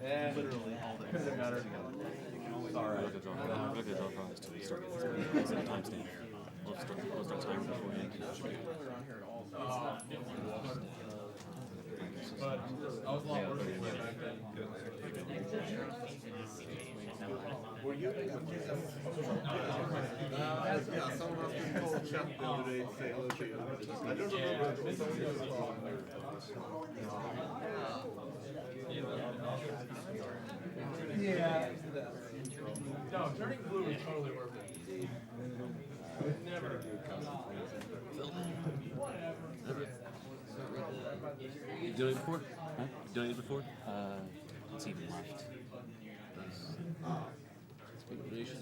Yeah, literally. Doesn't matter. It's alright. We'll start time beforehand. But I was a lot worse back then. Were you? Yeah, someone else called Chuck the other day to say hello to you. I don't remember. Yeah. No, turning blue is totally worth it. Never. You done it before? Huh? You done it before? Let's see, left. Speculation.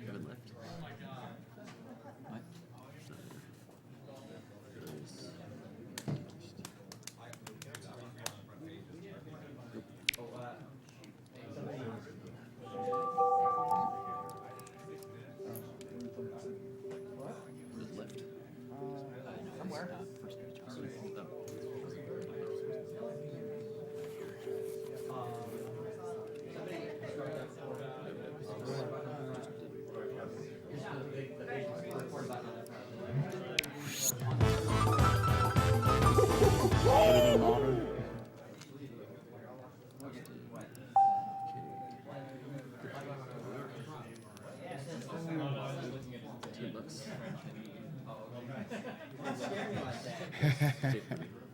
Haven't left. What?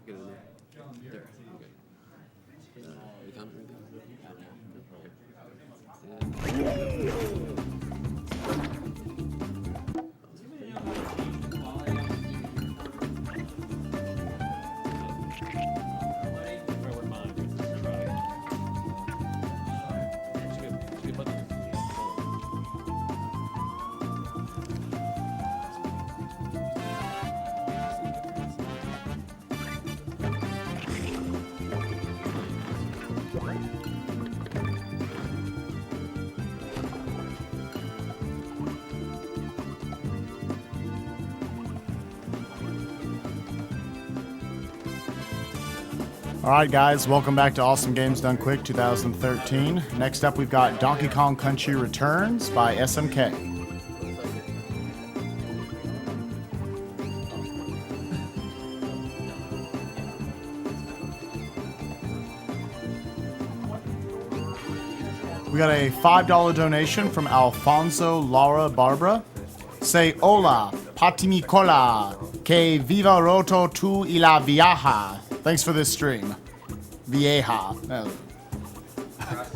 Get in there. There. Okay. You count it Alright guys, welcome back to Awesome Games Done Quick 2013. Next up we've got Donkey Kong Country Returns by SMK. We got a $5 donation from Alfonso Laura Barbara. Say hola, patimicola, que viva roto tu y la viaja. Thanks for this stream. Vieja.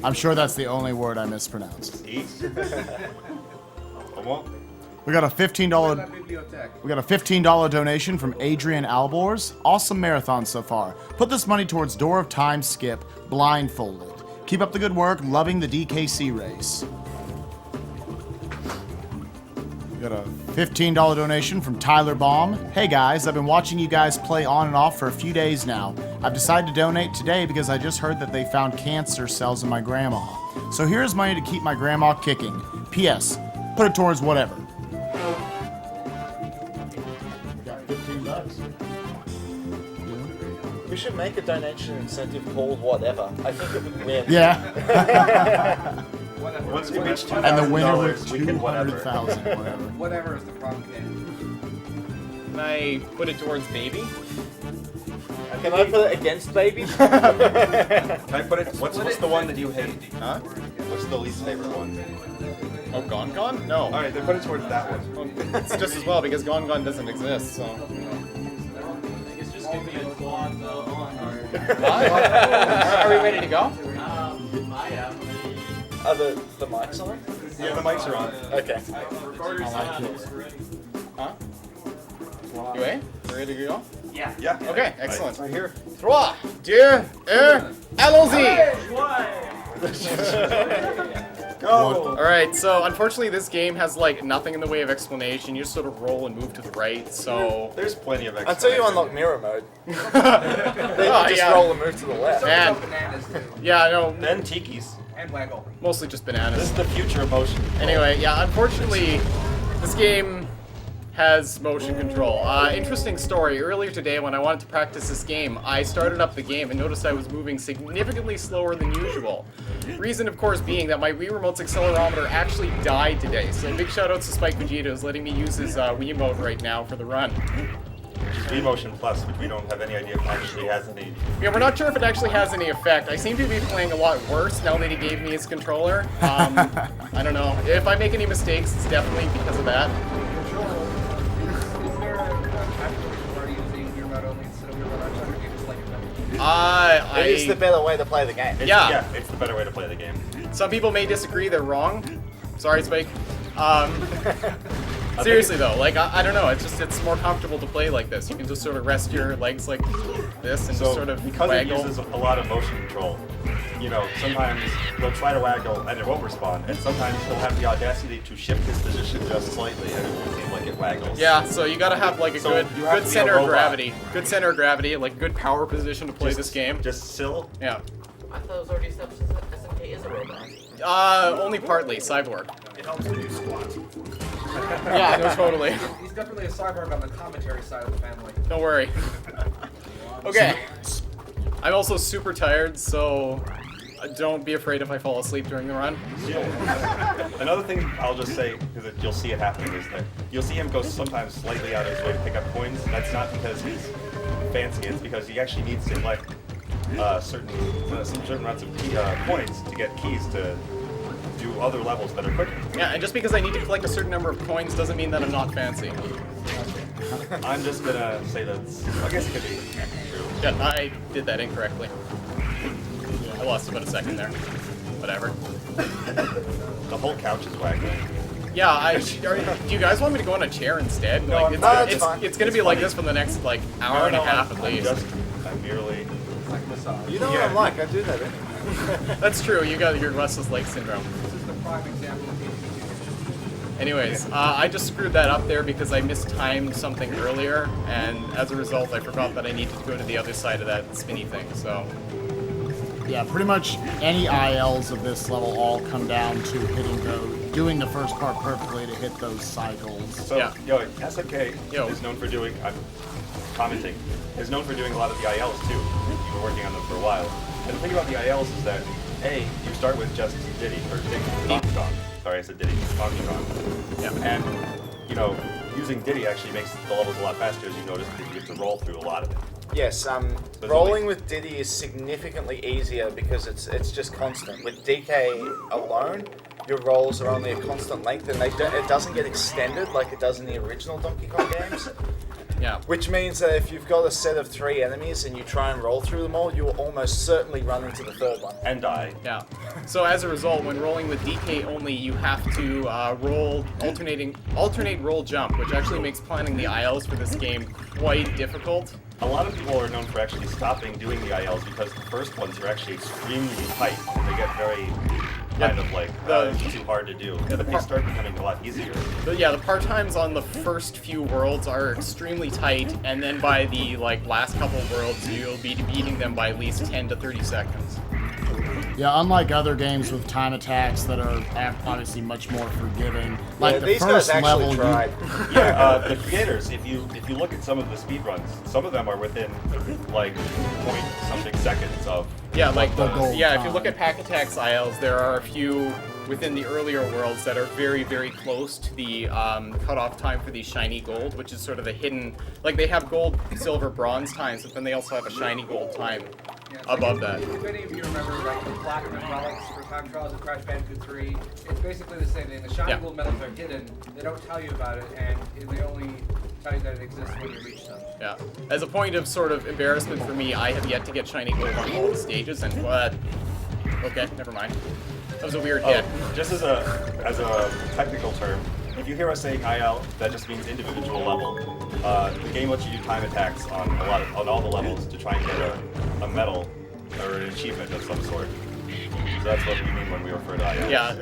I'm sure that's the only word I mispronounced. We got a $15 donation from Adrian Albors. Awesome marathon so far. Put this money towards Door of Time skip blindfolded. Keep up the good work. Loving the DKC race. We got a $15 donation from Tyler Baum. Hey guys, I've been watching you guys play on and off for a few days now. I've decided to donate today because I just heard that they found cancer cells in my grandma. So here's money to keep my grandma kicking. P.S. Put it towards whatever. We got $15. We should make a donation incentive called whatever. I think it would win. Yeah. Once we reach $2,000, And the winner was we can whatever. 200,000, whatever. Whatever is the problem game. Can I put it towards baby? Can I put it against baby? Can I put it? What's the one that you hate? Huh? What's the least favorite one? Oh, Gone Gone? No. All right, then put it towards that one. It's just as well because Gone Gone doesn't exist. So. It's just give me a quad on. Are we ready to go? I am. Are the mics on? Yeah, the mics are on. Okay. Huh? You ready? Ready to go? Yeah. Yeah. Okay, excellent. Right here. 3, 2, 1, allons-y! Go! Alright, so unfortunately this game has like nothing in the way of explanation. You just sort of roll and move to the right, so... There's plenty of Until you unlock mirror mode. Then Oh, you just yeah. roll and move to the left. And, Bananas too. yeah, no, Then Tiki's. And Waggle. mostly just This bananas. is the future of motion. Anyway, yeah, unfortunately, this game has motion control. Interesting story. Earlier today, when I wanted to practice this game, I started up the game and noticed I was moving significantly slower than usual. Reason, of course, being that my Wii Remote's accelerometer actually died today. So big shout out to Spike Vegeta, who's letting me use his Wii Remote right now for the run. V-Motion Plus, which we don't have any idea if actually has any. Yeah, we're not sure if it actually has any effect. I seem to be playing a lot worse now that he gave me his controller. I don't know. If I make any mistakes, it's definitely because of that. Is there a tactical where you're using your remote only instead of your remote? I'm trying to just like It is the better way to play the game. Yeah. It's the better way to play the game. Some people may disagree, they're wrong. Sorry, Spike. Seriously though, like, I don't know, it's more comfortable to play like this. You can just sort of rest your legs like this and So, just sort of because waggle. it uses a lot of motion control, you know, sometimes they'll try to waggle and it won't respond, and sometimes he'll have the audacity to shift his position just slightly and it won't seem like it waggles. Yeah, so you gotta have like a So good you have to be a center of robot. gravity. Good center of gravity, like good power position to play this game. Just still. Yeah. I thought it was already established that SMK is a robot. Only partly, cyborg. It helps when you squat. Yeah, no, totally. He's definitely a cyborg on the commentary side of the family. Don't worry. Okay. I'm also super tired, so don't be afraid if I fall asleep during the run. Another thing I'll just say, because you'll see it happening, is that you'll see him go sometimes slightly out of his way to pick up coins. That's not because he's fancy, it's because he actually needs to collect certain amounts of coins to get keys to do other levels that are quicker. Yeah, and just because I need to collect a certain number of coins doesn't mean that I'm not fancy. I'm just gonna say that I guess it could be true. Yeah, I did that incorrectly. I lost about a second there. Whatever. The whole couch is wagging. Yeah, do you guys want me to go on a chair instead? No, Like, that's fine. it's gonna be like this for the next like hour and a half at least. I'm merely. Like massage. You know what I'm like, I do that anyway. That's true. You got your restless leg syndrome. This is the prime example of DKC. Anyways, I just screwed that up there because I mistimed something earlier, and as a result, I forgot that I needed to go to the other side of that spinny thing. So. Yeah, pretty much any ILs of this level all come down to doing the first part perfectly to hit those cycles. So, Yeah. SMK Yo. is known for doing. I'm commenting. Is known for doing a lot of the ILs too. You've been working on them for a while. And the thing about the ILs is that you start with just Diddy or Donkey Kong. Sorry, I said Diddy. Donkey Kong. Yeah. And using Diddy actually makes the levels a lot faster, as you notice, because you get to roll through a lot of it. Yes, rolling with Diddy is significantly easier because it's just constant. With DK alone, your rolls are only a constant length and it doesn't get extended like it does in the original Donkey Kong games. Yeah. Which means that if you've got a set of 3 enemies and you try and roll through them all, you will almost certainly run into the third one. And die. Yeah. So as a result, when rolling with DK only, you have to alternate roll jump, which actually makes planning the ILs for this game quite difficult. A lot of people are known for actually stopping doing the ILs because the first ones are actually extremely tight and they get very kind of like too hard to do. But they start becoming a lot easier. But yeah, the part times on the first few worlds are extremely tight, and then by the last couple of worlds, you'll be beating them by at least 10 to 30 seconds. Yeah, unlike other games with time attacks that are obviously much more forgiving. Like the these first guys actually level, tried. The creators, if you look at some of the speedruns, some of them are within like point something seconds of. Yeah, like the gold yeah. If you time. look at Pack Attack's ILs, there are a few within the earlier worlds that are very, very close to the cutoff time for the shiny gold, which is sort of the hidden. Like they have gold, silver, bronze times, but then they also have a shiny gold time above that. If any of you remember like the Platinum Relics for Time Trials of Crash Bandicoot 3, it's basically the same thing. The shiny gold medals are hidden, they don't tell you about it, and they only tell you that it exists when you reach them. Yeah. As a point of sort of embarrassment for me, I have yet to get shiny gold on all the stages, and what? Okay, never mind. That was a weird hit. Just as a technical term, if you hear us saying IL, that just means individual level. The game lets you do time attacks on all the levels to try and get a medal or an achievement of some sort. So that's what we mean when we refer to IL. Yeah,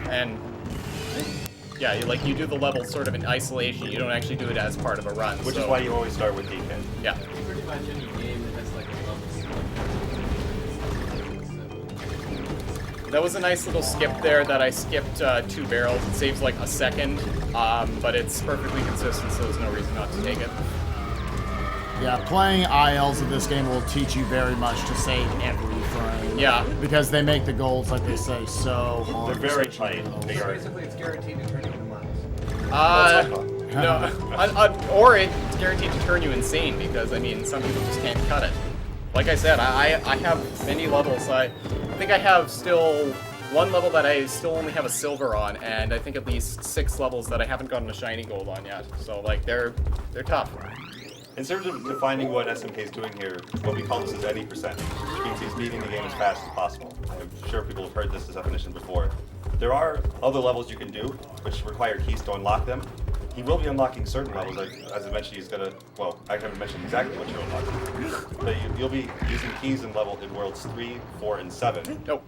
and yeah, you do the level sort of in isolation. You don't actually do it as part of a run. Which is why you always start with DK. Yeah. Pretty much any game that has like a level select. That was a nice little skip there that I skipped 2 barrels. It saves like a second, but it's perfectly consistent, so there's no reason not to take it. Yeah, playing ILs in this game will teach you very much to save every frame. Yeah. Because they make the goals, like they say, so hard. They're very tight. They So are. basically, it's guaranteed to turn you into miles. No, or it's guaranteed to turn you insane because, I mean, some people just can't cut it. Like I said, I have many levels. I think I have still 1 level that I still only have a silver on, and I think at least 6 levels that I haven't gotten a shiny gold on yet. So, like, they're tough. In terms of defining what SMK is doing here, what we call this is any percentage, which means he's beating the game as fast as possible. I'm sure people have heard this definition before. There are other levels you can do, which require keys to unlock them. He will be unlocking certain levels, like, as I mentioned, he's gonna, well, I haven't mentioned exactly what you're unlocking, but you'll be using keys in worlds 3, 4, and 7. No.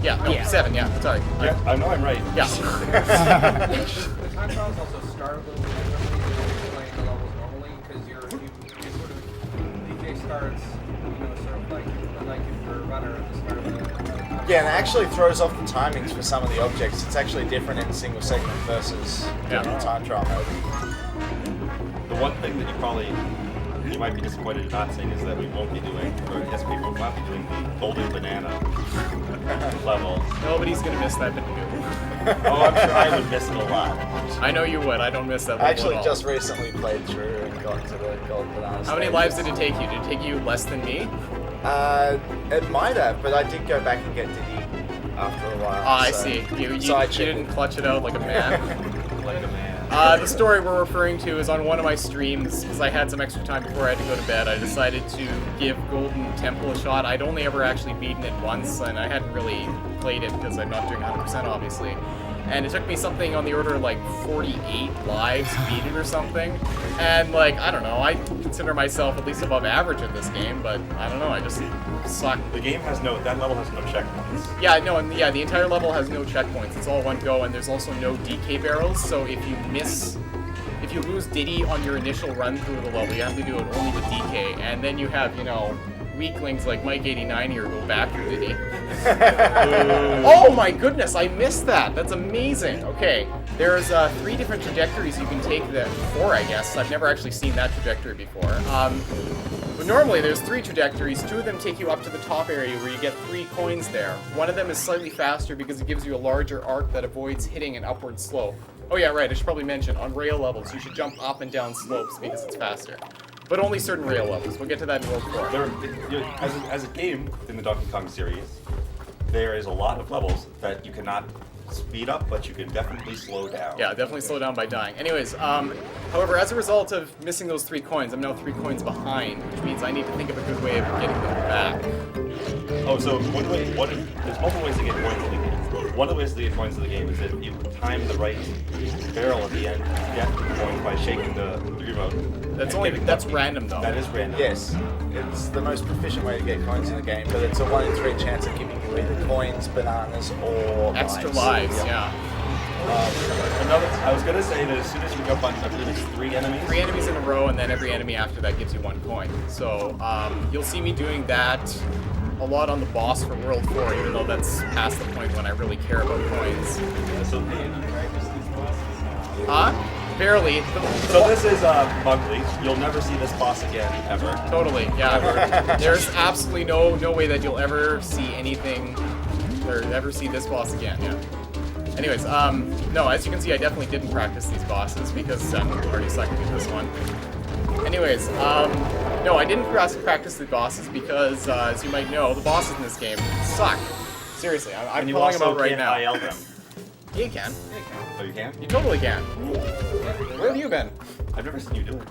Yeah, 7, yeah, sorry. Yeah, I know I'm right. Yeah. The time trials also start a little bit differently than playing the levels normally, because you sort of, DK starts, sort of like if you're a runner at the start of a Yeah, and it actually throws off the timings for some of the objects. It's actually different in single segment versus Yeah. time trial mode. The one thing that you might be disappointed in not seeing is that we won't be doing, or SP will not be doing the golden banana level. Nobody's gonna miss that video. Oh, I'm sure I would miss it a lot. I know you would. I don't miss that level I actually at all. just recently played through and got to the gold banana. How many stage. lives did it take you? Did it take you less than me? It might have, but I did go back and get Diddy after a while. Ah, I so- see. You side didn't chicken. clutch it out like a man. Like a man. The story we're referring to is on one of my streams, because I had some extra time before I had to go to bed. I decided to give Golden Temple a shot. I'd only ever actually beaten it once, and I hadn't really played it because I'm not doing 100% obviously. And it took me something on the order of like 48 lives to beat it or something. And like, I don't know, I consider myself at least above average at this game, but I don't know, I just suck. The game has that level has no checkpoints. Yeah, no, and yeah, the entire level has no checkpoints. It's all one go, and there's also no DK barrels. So if you lose Diddy on your initial run through the level, you have to do it only with DK, and then you have, weaklings like Mike 89 here go back through Diddy. Oh my goodness, I missed that. That's amazing. Okay, there's 3 different trajectories you can take that 4, I guess. I've never actually seen that trajectory before. But normally there's 3 trajectories. 2 of them take you up to the top area where you get 3 coins there. One of them is slightly faster because it gives you a larger arc that avoids hitting an upward slope. Oh yeah, right, I should probably mention, on rail levels you should jump up and down slopes because it's faster. But only certain rail levels. We'll get to that in World 4. As a game in the Donkey Kong series, there is a lot of levels that you cannot speed up, but you can definitely slow down. Yeah, definitely slow down by dying. Anyways, however, as a result of missing those 3 coins, I'm now 3 coins behind, which means I need to think of a good way of getting them back. Oh, so there's multiple ways to get coins in the game. One of the ways to get coins in the game is if you time the right barrel at the end, you get the coin by shaking the remote. That's random though. That is random. Yes, it's the most proficient way to get coins in the game, but it's a 1 in 3 chance of giving you either coins, bananas, or Extra lives, yeah. I was gonna say that as soon as you jump on, I believe it's 3 enemies. 3 enemies in a row, and then every enemy after that gives you 1 coin. So you'll see me doing that a lot on the boss for World 4, even though that's past the point when I really care about coins. So, Barely. so this is Mugly. You'll never see this boss again, ever. Totally, yeah. There's absolutely no way that you'll ever see anything, or ever see this boss again, yeah. Anyways, no, as you can see, I definitely didn't practice these bosses because I'm already sucking at this one. Anyways, no, I didn't practice the bosses because, as you might know, the bosses in this game suck. Seriously, I'm And you calling them also out right can't now. IL them. Yeah, you can. Oh, you can? You totally can. Where have you been? I've never seen you do it.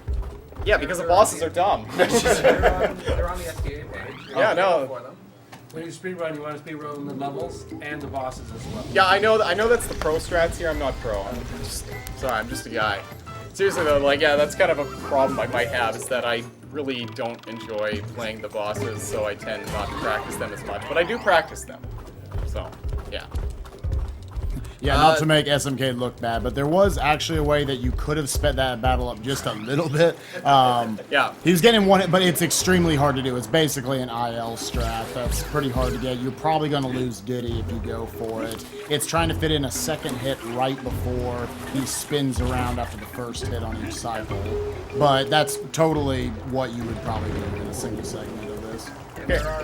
Yeah, because the bosses are dumb. They're on the SDA page. Yeah, no. For them. When you speedrun, you want to speedrun the levels and the bosses as well. Yeah, I know that's the pro strats here. I'm not pro. I'm just a guy. Seriously though, like, yeah, that's kind of a problem I might have, is that I really don't enjoy playing the bosses, so I tend not to practice them as much. But I do practice them. So, yeah. Yeah, not to make SMK look bad, but there was actually a way that you could have sped that battle up just a little bit. Yeah. He was getting one hit, but it's extremely hard to do. It's basically an IL strat. That's pretty hard to get. You're probably going to lose Diddy if you go for it. It's trying to fit in a second hit right before he spins around after the first hit on each cycle. But that's totally what you would probably do in a single segment of this. And there are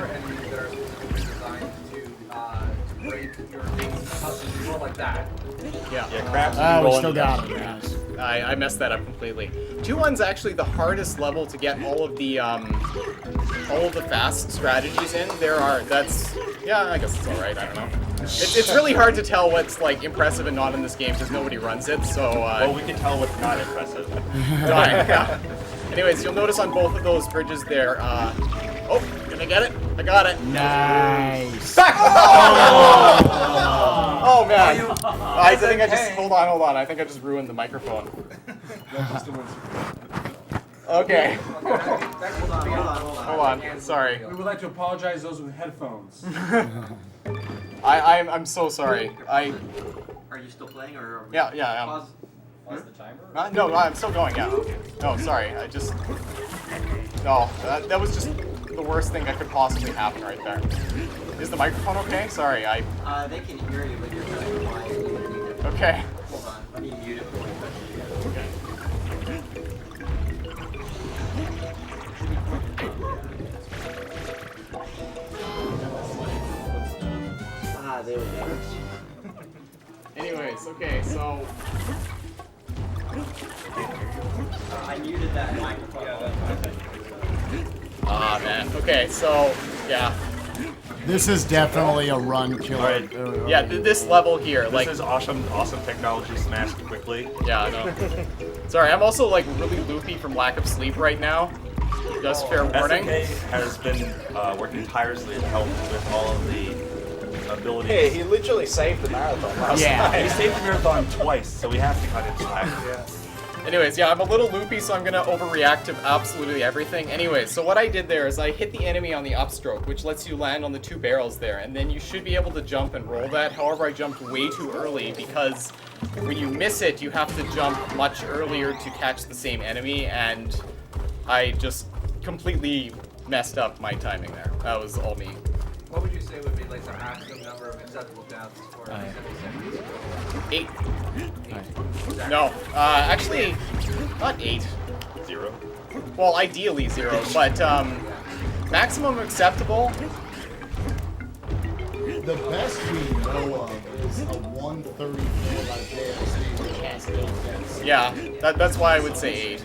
enemies that are specifically designed to break your puzzles more like that. Yeah. Yeah, crabs. Oh, we still got it. Nice. I messed that up completely. 2-1's actually the hardest level to get all of the fast strategies in. Yeah, I guess it's all right. I don't know. It's really hard to tell what's like impressive and not in this game because nobody runs it. So Well, we can tell what's not impressive. yeah. Anyways, you'll notice on both of those bridges there. Oh, can I get it? I got it. Nice. Oh man! I think I just hold on. I think I just ruined the microphone. Okay. Hold on. Sorry. We would like to apologize to those with headphones. I'm so sorry. Are you still playing or? Yeah. I am. Pause the timer. No, I'm still going. Yeah. No, sorry. No, that was just the worst thing that could possibly happen right there. Is the microphone okay? Sorry, They can hear you, but you're very quiet. Okay. Hold on. Let me mute it before you there we go. Anyways, okay, so I muted that microphone. man. Okay, so yeah. This is definitely a run killer. Alright. Yeah, this level here, This like, is awesome technology smashed quickly. yeah, I know. Sorry, I'm also like really loopy from lack of sleep right now. Just fair warning. SMK has been working tirelessly to help with all of the abilities. Hey, he literally saved the marathon last He night. saved the marathon twice, so we have to cut it slack. Anyways, yeah, I'm a little loopy, so I'm gonna overreact to absolutely everything. Anyways, so what I did there is I hit the enemy on the upstroke, which lets you land on the 2 barrels there, and then you should be able to jump and roll that. However, I jumped way too early because when you miss it, you have to jump much earlier to catch the same enemy, and I just completely messed up my timing there. That was all me. What would you say would be like the maximum number of acceptable deaths for a single segment? 8. No, actually, not 8. 0. Well, ideally 0, but maximum acceptable. The best we know of is a 134 by JSD, which has 8 deaths. Yeah, that's why I would say 8.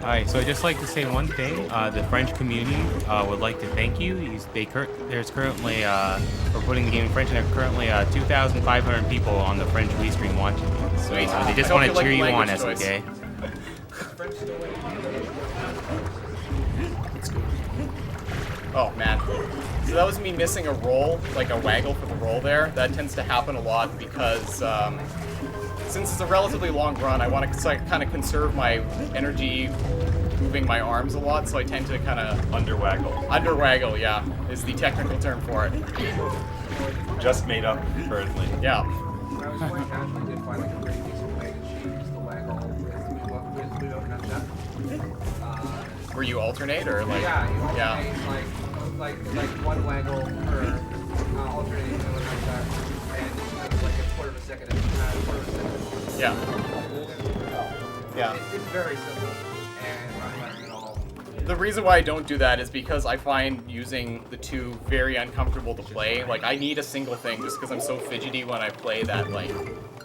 Alright, so I'd just like to say one thing. The French community would like to thank you. There's currently, we're putting the game in French, and there are currently 2,500 people on the French restream watching it. So Sweet. they just I want hope to you cheer like you on, language choice. SMK. Oh man. So that was me missing a roll, like a waggle for the roll there. That tends to happen a lot because since it's a relatively long run, I want to kind of conserve my energy moving my arms a lot, so I tend to kind of Underwaggle. underwaggle, yeah, is the technical term for it. Just made up currently. Yeah. When I was playing casually, did find like a pretty decent way to cheese the waggle with Ludo Nunchuck. Were you alternate or like? Yeah, you Yeah. alternate like one waggle per alternating with Nunchuck, and it was like a quarter of a second. Yeah. Yeah. It's very simple and not hard at all. The reason why I don't do that is because I find using the 2 very uncomfortable to play. Like, I need a single thing just because I'm so fidgety when I play that, like,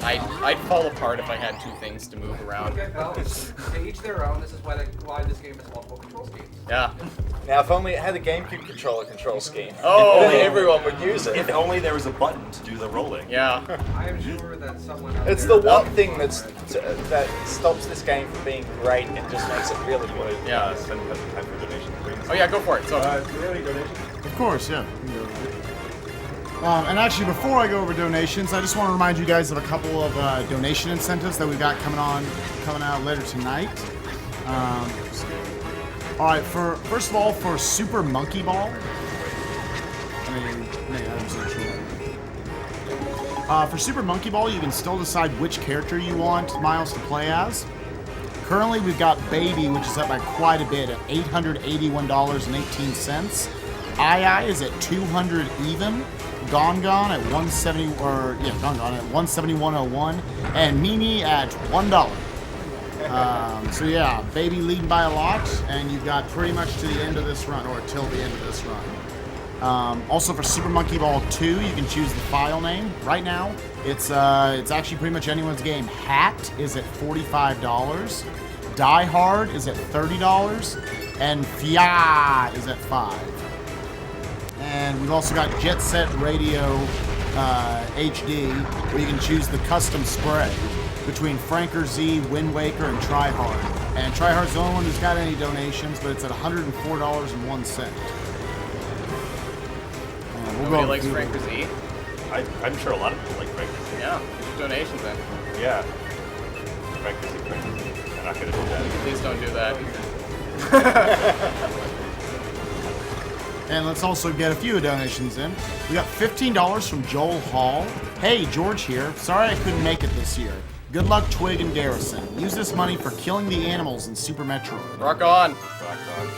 I'd fall apart if I had 2 things to move around. Okay, well, to each their own. This is why this game has multiple control schemes. Yeah. Now, if only it had a GameCube controller control scheme, Oh. only everyone would use If it. only there was a button to do the rolling. Yeah. I am sure that someone out It's there... the one thing that stops this game from being great and just makes it really good. Yeah. Send us time for donation. Oh yeah, go for it. So, Do we have any donations? Of course, yeah. And actually, before I go over donations, I just want to remind you guys of a couple of donation incentives that we've got coming out later tonight. All right, first of all, for Super Monkey Ball. For Super Monkey Ball, you can still decide which character you want Miles to play as. Currently, we've got Baby, which is up by quite a bit at $881.18. II is at 200 even. Gon at 170 Gon at 171.01, and Mimi at $1. So yeah, Baby leading by a lot, and you've got pretty much to the end of this run, or till the end of this run. Also for Super Monkey Ball 2, you can choose the file name. Right now, it's actually pretty much anyone's game. Hat is at $45. Die Hard is at $30, and Fia is at $5. And we've also got Jet Set Radio HD, where you can choose the custom spray between Franker Z, Wind Waker, and Tryhard. And Tryhard's the only one who's got any donations, but it's at $104.01. Nobody likes Franker Z? I'm sure a lot of people like Franker Z. Yeah, donations then. Yeah. Franker Z. I'm not going to do that. Please don't do that. And let's also get a few donations in. We got $15 from Joel Hall. Hey, George here. Sorry I couldn't make it this year. Good luck, Twig and Garrison. Use this money for killing the animals in Super Metroid. Rock on. Rock on.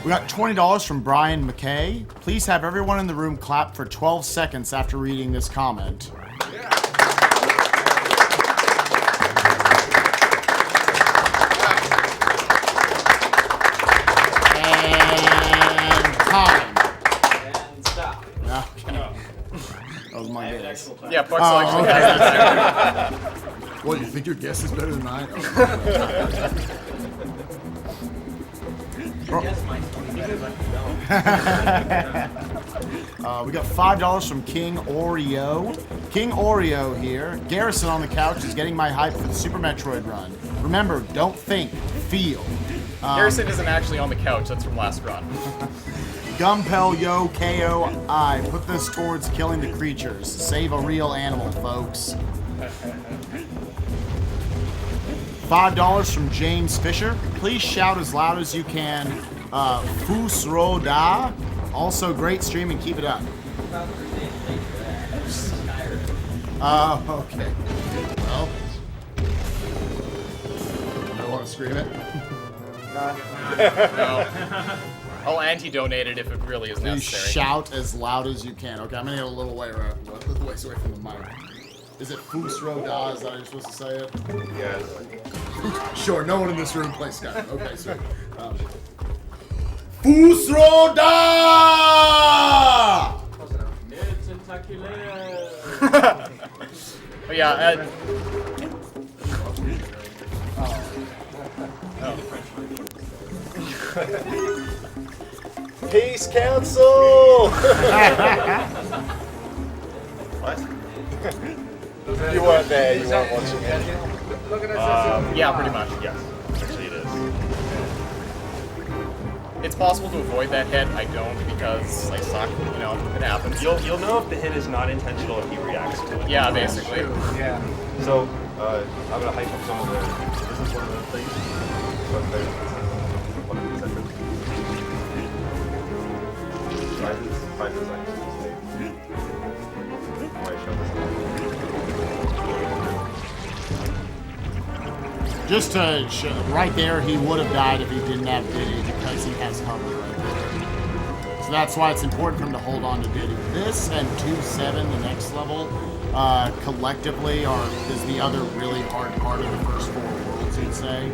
We got $20 from Brian McKay. Please have everyone in the room clap for 12 seconds after reading this comment. Time. And stop. Okay. That was my guess. Yeah, Puck's actually has that. What, you think your guess is better than mine? We got $5 from King Oreo. King Oreo here. Garrison on the couch is getting my hype for the Super Metroid run. Remember, don't think, feel. Garrison isn't actually on the couch. That's from last run. Gumpel Yo KOI. Put this towards killing the creatures. Save a real animal, folks. $5 from James Fisher. Please shout as loud as you can. Fusroda. Also, great stream and keep it up. Okay. Well, I don't want to scream it. No. I'll anti-donate it if it really is Please necessary. shout as loud as you can. Okay, I'm gonna get a little way away from the mic. Is it Fusroda? Is that how you're supposed to say it? Yes. Sure, no one in this room plays Skyrim. Okay, so. Fusroda! It's tentacular. But yeah, Peace Council! What? You weren't there, you weren't watching it. Look at us. yeah, pretty much. Yes. Actually, it is. It's possible to avoid that hit. I don't because I suck. You know, it happens. You'll know if the hit is not intentional if he reacts to it. Yeah, basically. Yeah. So, I'm gonna hype up some of the. This is one of the things. So there's one of these efforts. Five designs. Why show this? Just to show, right there, he would have died if he didn't have Diddy because he has cover right there. So that's why it's important for him to hold on to Diddy. This and 2-7, the next level, collectively is the other really hard part of the first 4 worlds, you'd say.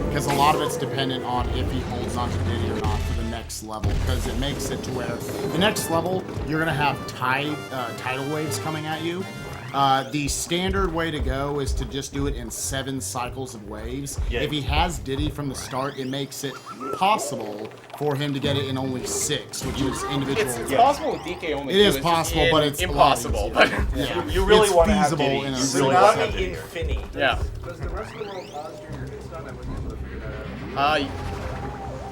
Because a lot of it's dependent on if he holds on to Diddy or not for the next level. Because it makes it to where the next level, you're going to have tidal waves coming at you. The standard way to go is to just do it in 7 cycles of waves. Yeah. If he has Diddy from the start, it makes it possible for him to get it in only 6, which is individual. It's possible with DK only. It is possible, but it's impossible. But yeah. You really It's want to have feasible Diddy. in a You sense. really want to have Tsunami Diddy. Infini. yeah, Does the rest of the world pause during your hit stun? I wasn't able to figure that out.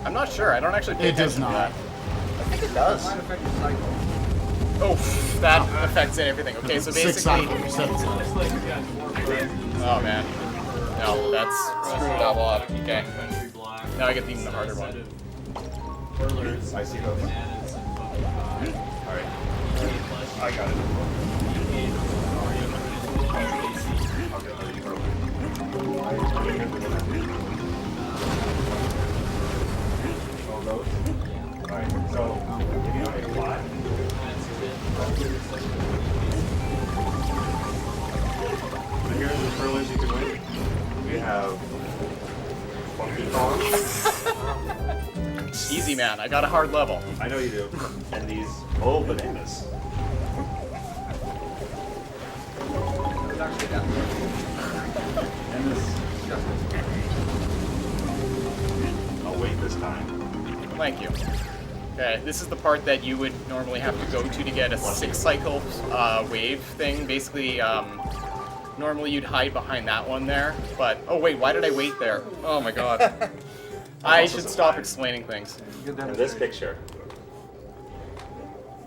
I'm not sure. I don't actually pay It does attention to not. that. I think it does. Might affect your cycle. Oh, that affects everything. Okay, so 6 basically... cycles, 7 cycles. Oh, man. No, that's screwed it up a lot. Okay. Now I get even the harder one. I see those. Alright. I got it. All those? Alright, so if you don't make a fly, so here's the curlers you can win. We have funky bombs. Easy, man. I got a hard level. I know you do. And these old bananas. It's actually that And this. I'll wait this time. Thank you. Okay, this is the part that you would normally have to go to get a 6-cycle wave thing. Basically, normally you'd hide behind that one there, but... Oh wait, why did I wait there? Oh my god. I should stop explaining things. And this picture.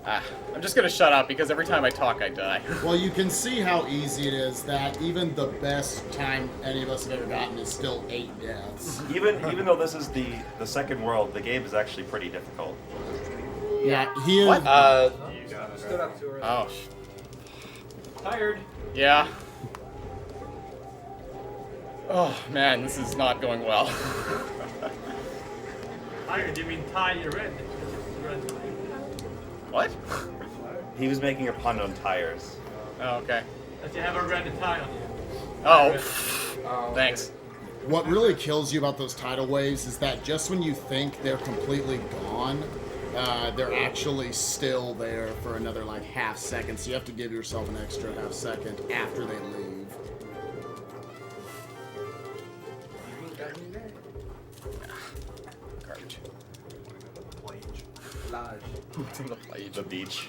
I'm just gonna shut up because every time I talk I die. Well, you can see how easy it is that even the best time any of us have ever gotten is still 8 deaths. Even though this is the second world, the game is actually pretty difficult. Yeah, he is. What? stood up too early. Oh. Tired. Yeah. Oh man, this is not going well. Tired, you mean tired? Red. What? He was making a pun on tires. Oh, okay. Does you have a red tie on you? Oh. Thanks. What really kills you about those tidal waves is that just when you think they're completely gone, they're actually still there for another like half second. So you have to give yourself an extra half second after they leave. Garbage. Plage. The beach.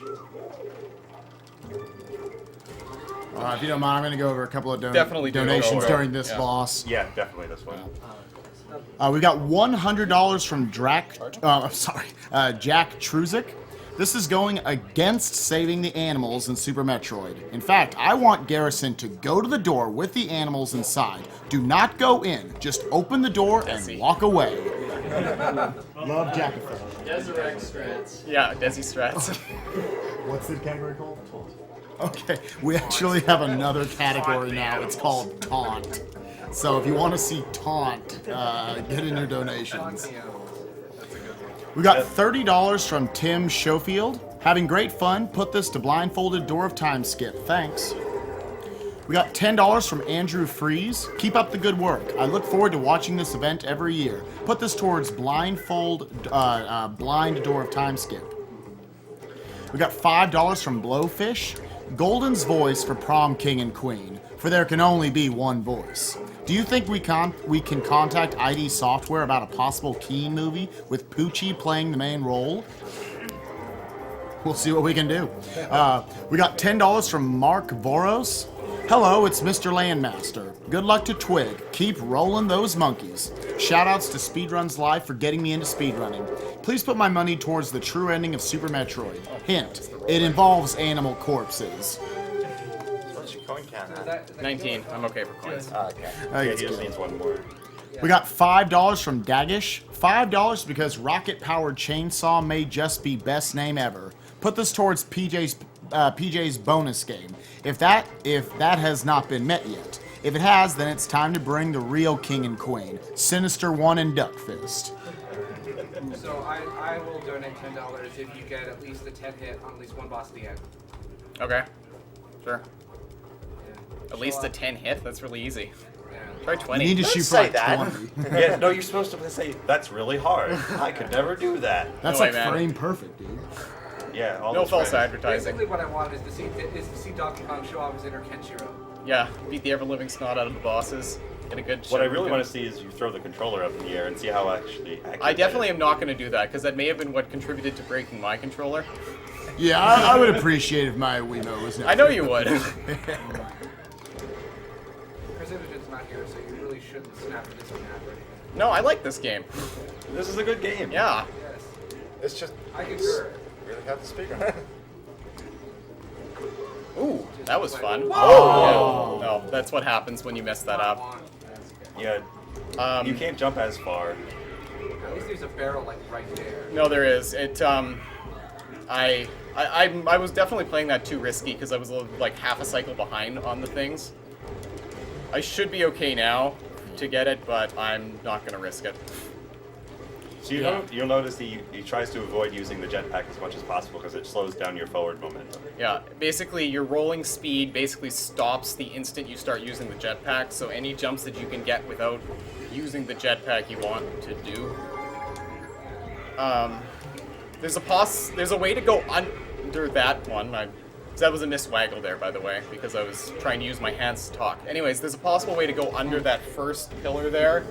If you don't mind, I'm going to go over a couple of Definitely do. donations Go. during this Yeah. boss. Yeah, definitely this one. We got $100 from Jack Truzik. This is going against saving the animals in Super Metroid. In fact, I want Garrison to go to the door with the animals inside. Do not go in. Just open the door and walk away. Love Jack. Desirect strats. Yeah, Desi strats. What's the category called? Okay, we actually have another category now. It's called Taunt. So if you want to see Taunt, get in your donations. We got $30 from Tim Schofield. Having great fun. Put this to blindfolded Door of Time skip. Thanks. We got $10 from Andrew Freeze. Keep up the good work. I look forward to watching this event every year. Put this towards blind Door of Time skip. We got $5 from Blowfish. Golden's voice for Prom King and Queen, for there can only be one voice. Do you think we can contact ID Software about a possible Keen movie with Poochie playing the main role? We'll see what we can do. We got $10 from Mark Voros. Hello, it's Mr. Landmaster. Good luck to Twig. Keep rolling those monkeys. Shoutouts to Speedruns Live for getting me into speedrunning. Please put my money towards the true ending of Super Metroid. Hint, it involves animal corpses. What's your coin count at? 19. I'm okay for coins. Okay. I He guess just good. needs one more. We got $5 from Dagish. $5 because Rocket Powered Chainsaw may just be best name ever. Put this towards PJ's bonus game. If that has not been met yet. If it has, then it's time to bring the real king and queen. Sinister One and Duck Fist. So I will donate $10 if you get at least a 10 hit on at least one boss at the end. Okay. Sure. Yeah. At least So, a 10 hit? That's really easy. Yeah. Try 20. You need to Don't shoot say for that. like 20. Yeah, no, you're supposed to say, that's really hard. I could never do that. That's No like way, man. frame perfect, dude. Yeah, all No those false friends. advertising. Basically, what I wanted is to see Donkey Kong show off his inner Kenshiro. Yeah, beat the ever-living snot out of the bosses. Get a good What I shot. really want to see is you throw the controller up in the air and see how actually accurate I definitely it am not going to do that, because that may have been what contributed to breaking my controller. Yeah, I would appreciate if my Wiimote was not. I know you would. President's not here, so you really shouldn't snap at this snap or anything. No, I like this game. is. This is a good game. Yeah. Yes. It's just I concur. really hard to speak on. That was fun. Oh! Yeah. No, that's what happens when you mess that up. Yeah. You can't jump as far. At least there's a barrel like right there. No, there is. I was definitely playing that too risky because I was like half a cycle behind on the things. I should be okay now to get it, but I'm not gonna risk it. So you'll notice he tries to avoid using the jetpack as much as possible because it slows down your forward momentum. Yeah, basically your rolling speed basically stops the instant you start using the jetpack, so any jumps that you can get without using the jetpack you want to do. There's a way to go under that one. That was a miswaggle there, by the way, because I was trying to use my hands to talk. Anyways, there's a possible way to go under that first pillar there.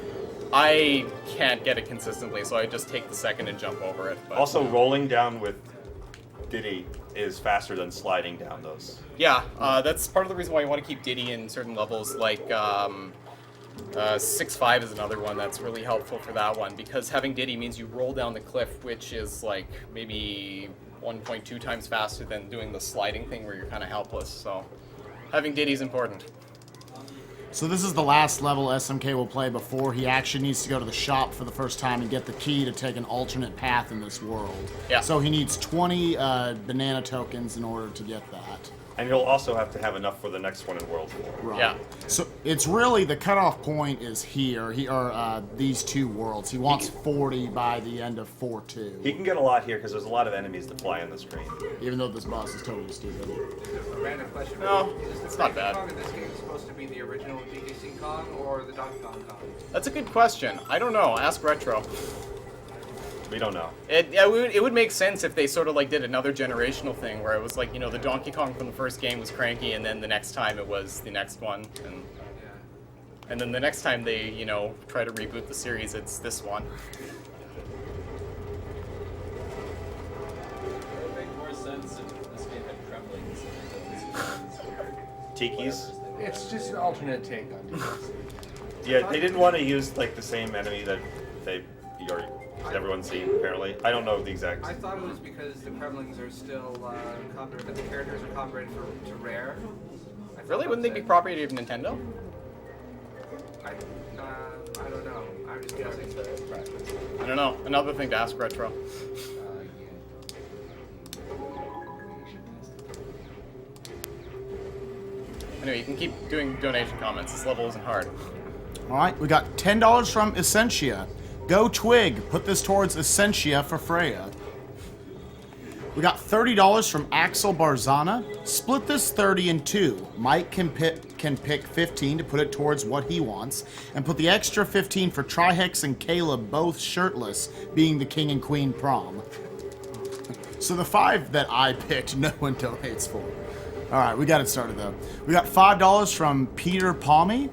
I can't get it consistently, so I just take the second and jump over it. But, Also, rolling down with Diddy is faster than sliding down those. yeah, that's part of the reason why you want to keep Diddy in certain levels, like 6.5 is another one that's really helpful for that one, because having Diddy means you roll down the cliff, which is like maybe 1.2 times faster than doing the sliding thing where you're kind of helpless, so having Diddy is important. So this is the last level SMK will play before he actually needs to go to the shop for the first time and get the key to take an alternate path in this world. Yeah. So he needs 20 banana tokens in order to get that. And you'll also have to have enough for the next one in World 4. Right. Yeah. So it's really the cutoff point is here. These two worlds. He wants 40 by the end of 4.2. He can get a lot here because there's a lot of enemies that fly on the screen. Even though this boss is totally stupid. A random question. No, Is it's the not Donkey bad. Kong in this game supposed to be the original DKC Kong or the Donkey Kong Kong? That's a good question. I don't know. Ask Retro. We don't know. It would make sense if they sort of like did another generational thing where it was like, you know, the Donkey Kong from the first game was cranky, and then the next time it was the next one, and then the next time they, you know, try to reboot the series, it's this one. It would make more sense if this game had tremblings. Tikis? It's just an alternate take on DKC. Yeah, they didn't want to use like the same enemy that everyone's seen, apparently. I don't know the exact. I thought it was because the Kremlings are still copyrighted, but the characters are copyrighted to Rare. I thought Really? that Wouldn't they was be it. property of Nintendo? I don't know. I'm just guessing. I don't know. Another thing to ask Retro. Anyway, you can keep doing donation comments. This level isn't hard. All right, we got $10 from Essentia. Go Twig. Put this towards Essentia for Freya. We got $30 from Axel Barzana. Split this 30 in two. Mike can pick 15 to put it towards what he wants, and put the extra 15 for Trihex and Caleb, both shirtless, being the king and queen prom. So the 5 that I picked, no one donates for. All right, we got it started though. We got $5 from Peter Palmy.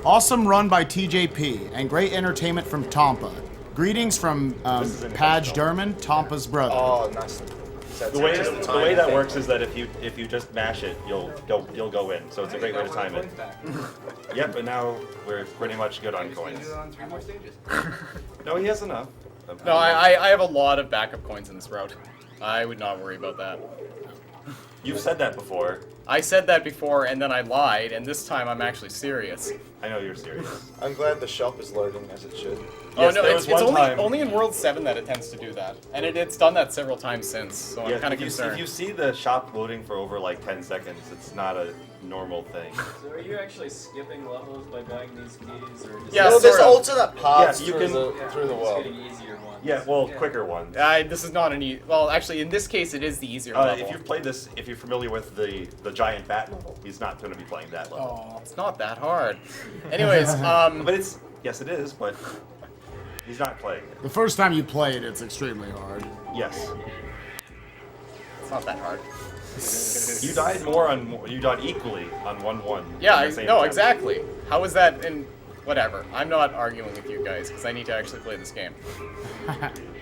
Awesome run by TJP, and great entertainment from Tompa. Greetings from Padge Derman, Tompa's brother. Oh, nice. The way that works is that if you just mash it, you'll go in. So it's a great way to time it. Yep, and now we're pretty much good on coins. Do it on 3 more stages. No, he has enough. No, I have a lot of backup coins in this route. I would not worry about that. You've said that before. I said that before, and then I lied, and this time I'm actually serious. I know you're serious. I'm glad the shop is loading as it should. Yes, oh no, there it's was one time- only in World 7 that it tends to do that. And it's done that several times since, so I'm kind of concerned. If you see the shop loading for over like 10 seconds, it's not a normal thing. So are you actually skipping levels by buying these keys, or just Yeah, No, there's sort of. alternate paths Yeah, you through can- the just world. getting easier ones? Yeah, well, quicker ones. This is not an well, actually, in this case, it is the easier level. If you've played this, if you're familiar with the giant bat level, he's not going to be playing that level. Oh, it's not that hard. Anyways, But yes, it is, but he's not playing it. The first time you play it, it's extremely hard. Yes. it's not that hard. You died equally on 1-1. Yeah, in the same no, time. exactly. How is that in... Whatever. I'm not arguing with you guys, because I need to actually play this game.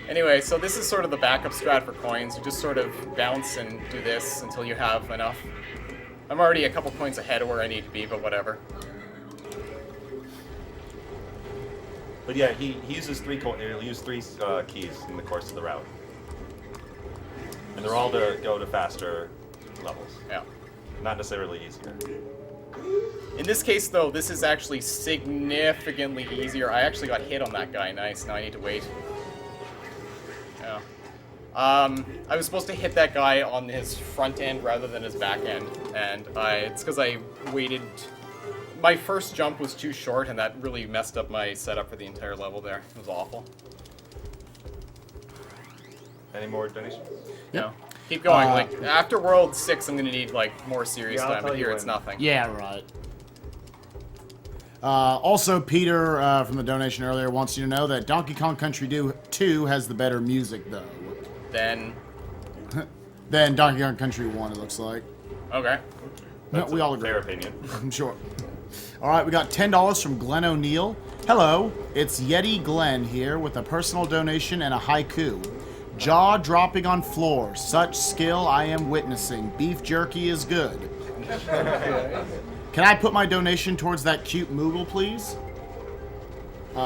Anyway, so this is sort of the backup strat for coins. You just sort of bounce and do this until you have enough. I'm already a couple points ahead of where I need to be, but whatever. But yeah, he uses he'll use 3 keys in the course of the route. And they're all to go to faster levels. Yeah. not necessarily easier. In this case, though, this is actually significantly easier. I actually got hit on that guy. Nice. Now I need to wait. Yeah. I was supposed to hit that guy on his front end rather than his back end, and it's because I waited. My first jump was too short, and that really messed up my setup for the entire level there. It was awful. Any more donations? No. Keep going. Like after World 6, I'm gonna need like more serious Yeah, I'll time, tell but you here it's when. nothing. Yeah, right. Also, Peter from the donation earlier wants you to know that Donkey Kong Country 2 has the better music, though. Then. Than Donkey Kong Country 1, it looks like. Okay. No, we all agree. Fair opinion. I'm sure. All right, we got $10 from Glenn O'Neill. Hello, it's Yeti Glenn here with a personal donation and a haiku. Jaw dropping on floor, such skill I am witnessing. Beef jerky is good. Can I put my donation towards that cute Moogle, please?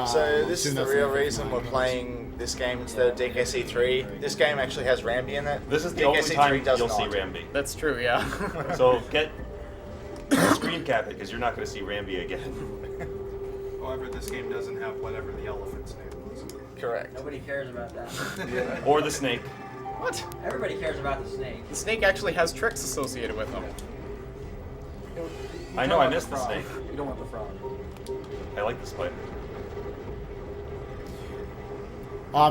So this is the real reason we're playing this game instead of DKC 3. This game actually has Rambi in it. This is the DKC only 3 time does you'll not. see Rambi. That's true, yeah. So screen cap it, because you're not going to see Rambi again. However, this game doesn't have whatever the elephant's name was. Correct. Nobody cares about that. Or the snake. What? Everybody cares about the snake. The snake actually has tricks associated with them. I know, I missed the snake. You don't want the frog. I like the spider.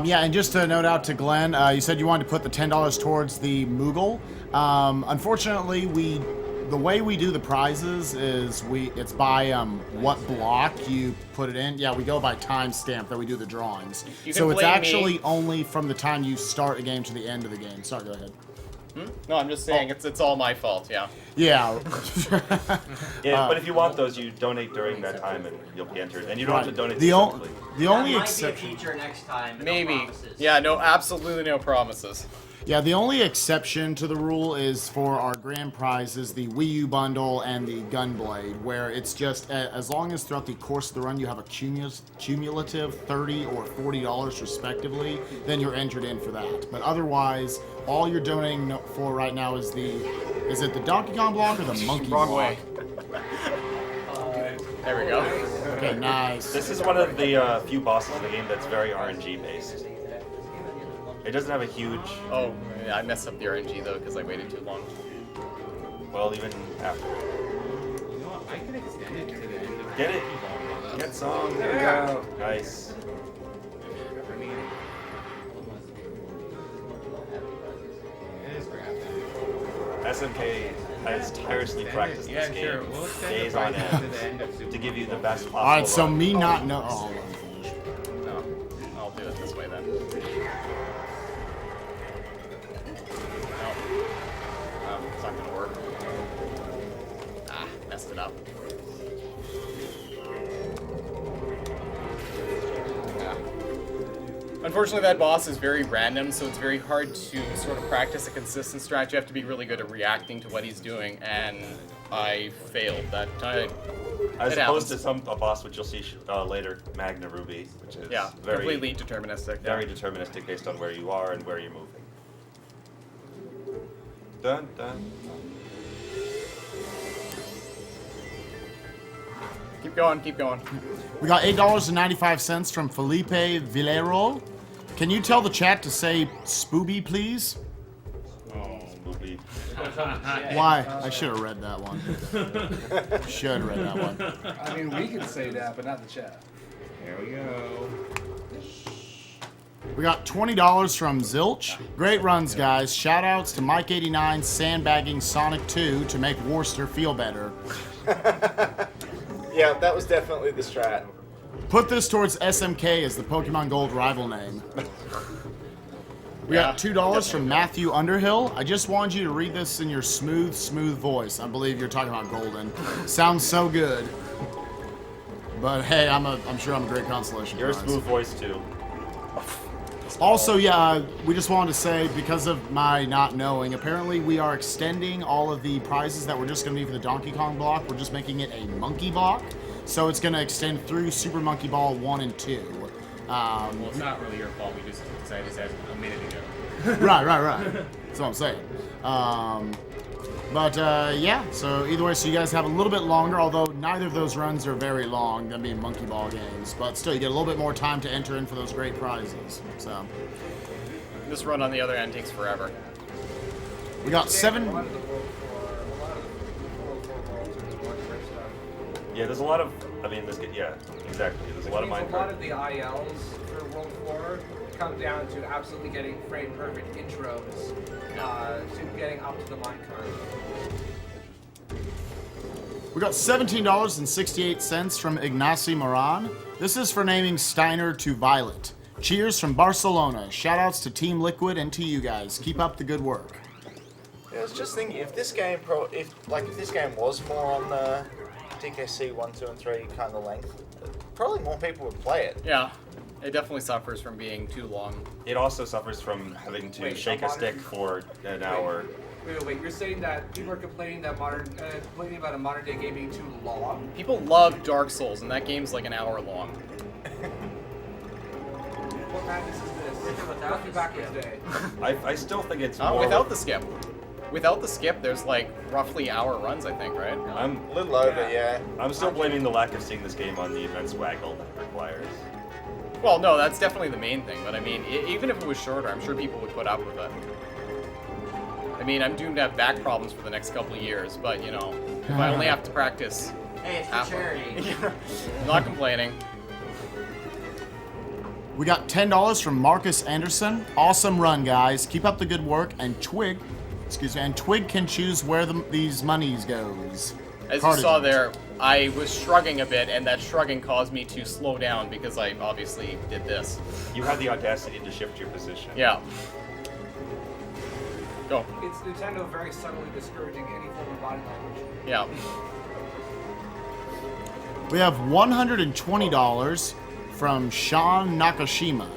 Yeah, and just to note out to Glenn, you said you wanted to put the $10 towards the Moogle. Unfortunately, the way we do the prizes is it's by what block you put it in. Yeah, we go by timestamp that we do the drawings. So it's actually only from the time you start a game to the end of the game. Sorry, go ahead. No, I'm just saying it's all my fault. Yeah. Yeah. Yeah, but if you want those, you donate during that time, and you'll be entered. And you don't have to donate the separately. The only That might exception. be a feature next time. But Maybe. No promises. Yeah. No. Absolutely no promises. Yeah, the only exception to the rule is for our grand prizes, the Wii U bundle and the Gunblade, where it's just as long as throughout the course of the run you have a cumulative $30 or $40 respectively, then you're entered in for that. But otherwise, all you're donating for right now is it the Donkey Kong block or the Monkey Wrong block? way. There we go. Okay, nice. This is one of the few bosses in the game that's very RNG based. It doesn't have a huge. Oh, yeah, I messed up the RNG though because I waited too long. Well, even after. You know what? I could extend it to the end of Get it. Get some. There we go. Nice. I mean, it is graphic. SMK has tirelessly practiced this game Sure. We'll extend days the on price end to the end of Super to give you the best possible. All right, so run. me not know. Oh, No, I'll do it this way then. No, it's not gonna work. Ah, messed it up. Yeah. Unfortunately, that boss is very random, so it's very hard to sort of practice a consistent strat. You have to be really good at reacting to what he's doing, and I failed that time. As It opposed happens. to a boss which you'll see later, Magna Ruby, which is Yeah, very, completely deterministic. very deterministic based on where you are and where you're moving. Dun dun. Keep going, keep going. We got $8.95 from Felipe Villarol. Can you tell the chat to say Spooby, please? Spoopy. Why? I should have read that one. Should have read that one. I mean, we can say that, but not the chat. There we go. We got $20 from Zilch. Great runs, guys. Shout outs to Mike89 sandbagging Sonic 2 to make Worcester feel better. Yeah, that was definitely the strat. Put this towards SMK as the Pokemon Gold rival name. We got $2 from Matthew Underhill. I just wanted you to read this in your smooth voice. I believe you're talking about Golden. Sounds so good. But hey, I'm sure I'm a great consolation You're a prize. smooth voice too. Also, yeah, we just wanted to say, because of my not knowing, apparently we are extending all of the prizes that were just going to be for the Donkey Kong block. We're just making it a monkey block. So it's going to extend through Super Monkey Ball 1 and 2. Well, it's not really your fault. We just decided this as a minute ago. Right. That's what I'm saying. But yeah, so either way, so you guys have a little bit longer, although neither of those runs are very long, them being monkey ball games. But still, you get a little bit more time to enter in for those great prizes. So This run on the other end takes forever. we got 7. A lot of the World 4 worlds are just one great stuff. Yeah, there's a lot of. I mean, yeah, exactly. There's a lot of A lot Minecraft. of the ILs for World 4 come down to absolutely getting frame perfect intros to getting up to the minecart. We got $17.68 from Ignacy Moran. This is for naming Steiner to Violet. Cheers from Barcelona. Shoutouts to Team Liquid and to you guys. Keep up the good work. Yeah, I was just thinking, if this game if this game was more on the DKC 1, 2, and 3 kind of length, probably more people would play it. Yeah, it definitely suffers from being too long. It also suffers from having to Wait, shake a stick for an hour. Wait, you're saying that people are complaining that complaining about a modern day game being too long? People love Dark Souls, and that game's like an hour long. What madness is this? Without the backwards day. I still think it's more. Without the skip. Without the skip, there's like roughly hour runs, I think, right? A little over, yeah. I'm still blaming the lack of seeing this game on the immense waggle that it requires. Well, no, that's definitely the main thing. But I mean, even if it was shorter, I'm sure people would put up with it. I mean, I'm doomed to have back problems for the next couple of years, but you know, if I only have to practice. Hey, it's half for charity. I'm not complaining. We got $10 from Marcus Anderson. Awesome run, guys. Keep up the good work. And Twig can choose where these monies goes. As you saw there, I was shrugging a bit, and that shrugging caused me to slow down because I obviously did this. You had the audacity to shift your position. Yeah. Go. It's Nintendo very subtly discouraging any form of body language. Yeah. We have $120 from Sean Nakashima.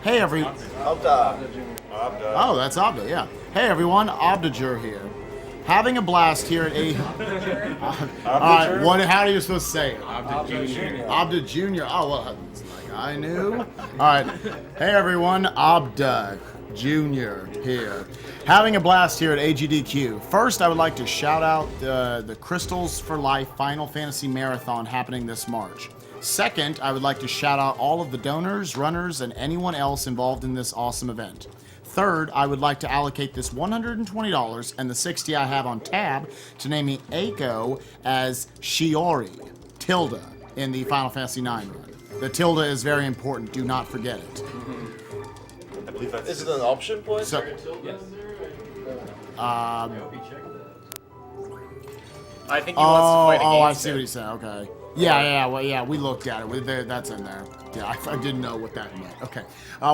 Hey, everyone. Oh, that's Abda, yeah. Hey, everyone. Abdajur here. Having a blast here at Alright, how are you supposed to say it? Abda Jr. Abda Jr. Oh, well, it's like I knew. Alright. Hey, everyone. Abda Jr. here. Having a blast here at AGDQ. First, I would like to shout out the Crystals for Life Final Fantasy Marathon happening this March. Second, I would like to shout out all of the donors, runners, and anyone else involved in this awesome event. Third, I would like to allocate this $120 and the $60 I have on tab to naming Eiko as Shiori, tilde, in the Final Fantasy IX run. The tilde is very important. Do not forget it. I believe that's. Is it an option point? So, I think he wants to fight I against see what he's saying. Okay. Yeah, we looked at it. That's in there. Yeah, I didn't know what that meant. Okay.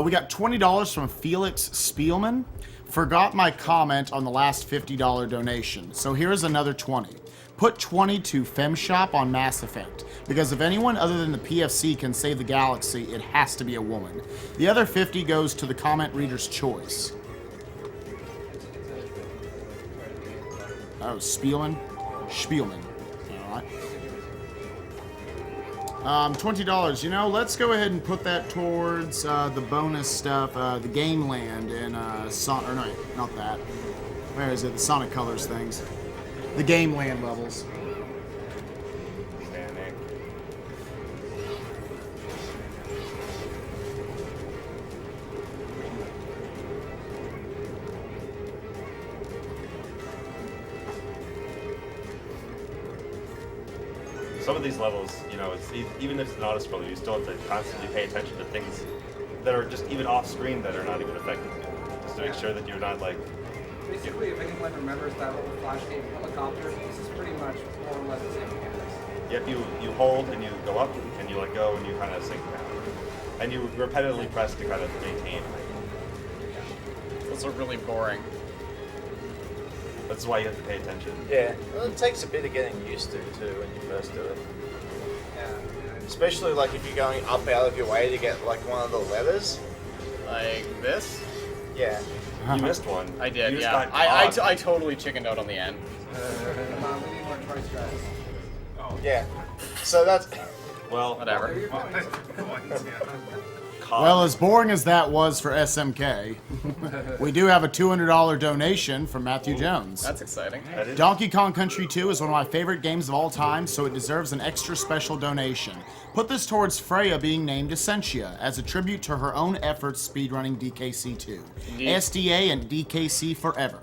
We got $20 from Felix Spielman. Forgot my comment on the last $50 donation. So here's another 20. Put 20 to FemShop on Mass Effect. Because if anyone other than the PFC can save the galaxy, it has to be a woman. The other 50 goes to the comment reader's choice. Oh, Spielman? Spielman. Alright. $20. You know, let's go ahead and put that towards the bonus stuff, the Game Land and Sonic. Or no, not that. Where is it? The Sonic Colors things. The Game Land levels. Some of these levels, you know, even if it's not a spoiler, you still have to constantly pay attention to things that are just even off screen that are not even affecting you. Just to make sure that you're not like. Basically, if anyone remembers that old Flash game Helicopter, this is pretty much more or less the same mechanics. Yep, you hold and you go up and you let go and you kind of sink down. And you repetitively press to kind of maintain. Those are really boring. That's why you have to pay attention. Yeah, well, it takes a bit of getting used to too when you first do it. Yeah. Especially like if you're going up out of your way to get like one of the letters. Like this? Yeah. You missed one. I did, You just yeah. got I caught. totally chickened out on the end. Come on, we need more try strats. Yeah. So that's. Well, Whatever. Well, as boring as that was for SMK, we do have a $200 donation from Matthew Jones. That's exciting. Donkey Kong Country 2 is one of my favorite games of all time, so it deserves an extra special donation. Put this towards Freya being named Essentia, as a tribute to her own efforts speedrunning DKC 2. Indeed. SDA and DKC forever.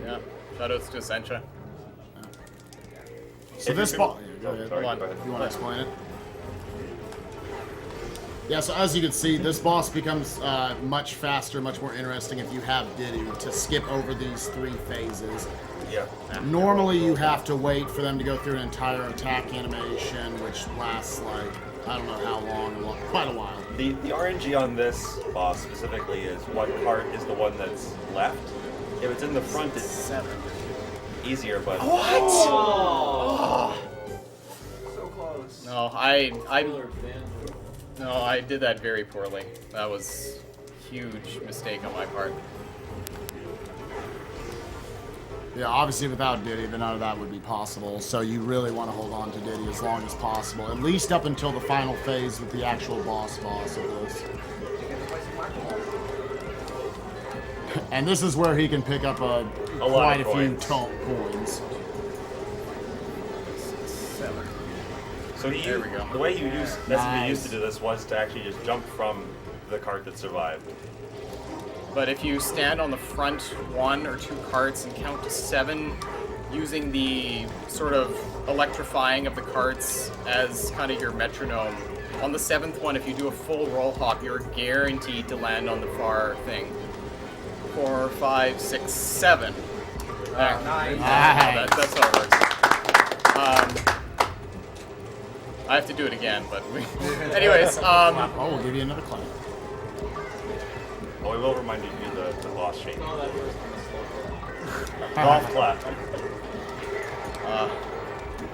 Yeah. Shoutouts to Essentia. So this boss... Go ahead. Hold on. You want to explain it? Yeah, so as you can see, this boss becomes much faster, much more interesting if you have Diddy to skip over these 3 phases. Yeah. Normally you have to wait for them to go through an entire attack animation, which lasts like, I don't know how long, quite a while. The RNG on this boss specifically is what part is the one that's left. If it's in the front, it's easier, but... What? So close. No, No, I did that very poorly. That was a huge mistake on my part. Yeah, obviously without Diddy, then none of that would be possible. So you really want to hold on to Diddy as long as possible, at least up until the final phase with the actual boss of this. And this is where he can pick up quite a few coins. So There we go. the way you used to do this was to actually just jump from the cart that survived. But if you stand on the front 1 or 2 carts and count to 7, using the sort of electrifying of the carts as kind of your metronome, on the 7th one, if you do a full roll hop, you're guaranteed to land on the far thing. 4, 5, 6, 7. There. Nice. That's how it works. I have to do it again, but anyways. Oh, we'll give you another clap. Well, we will remind you to do the boss shape. Oh, that was kind of slow. Golf clap.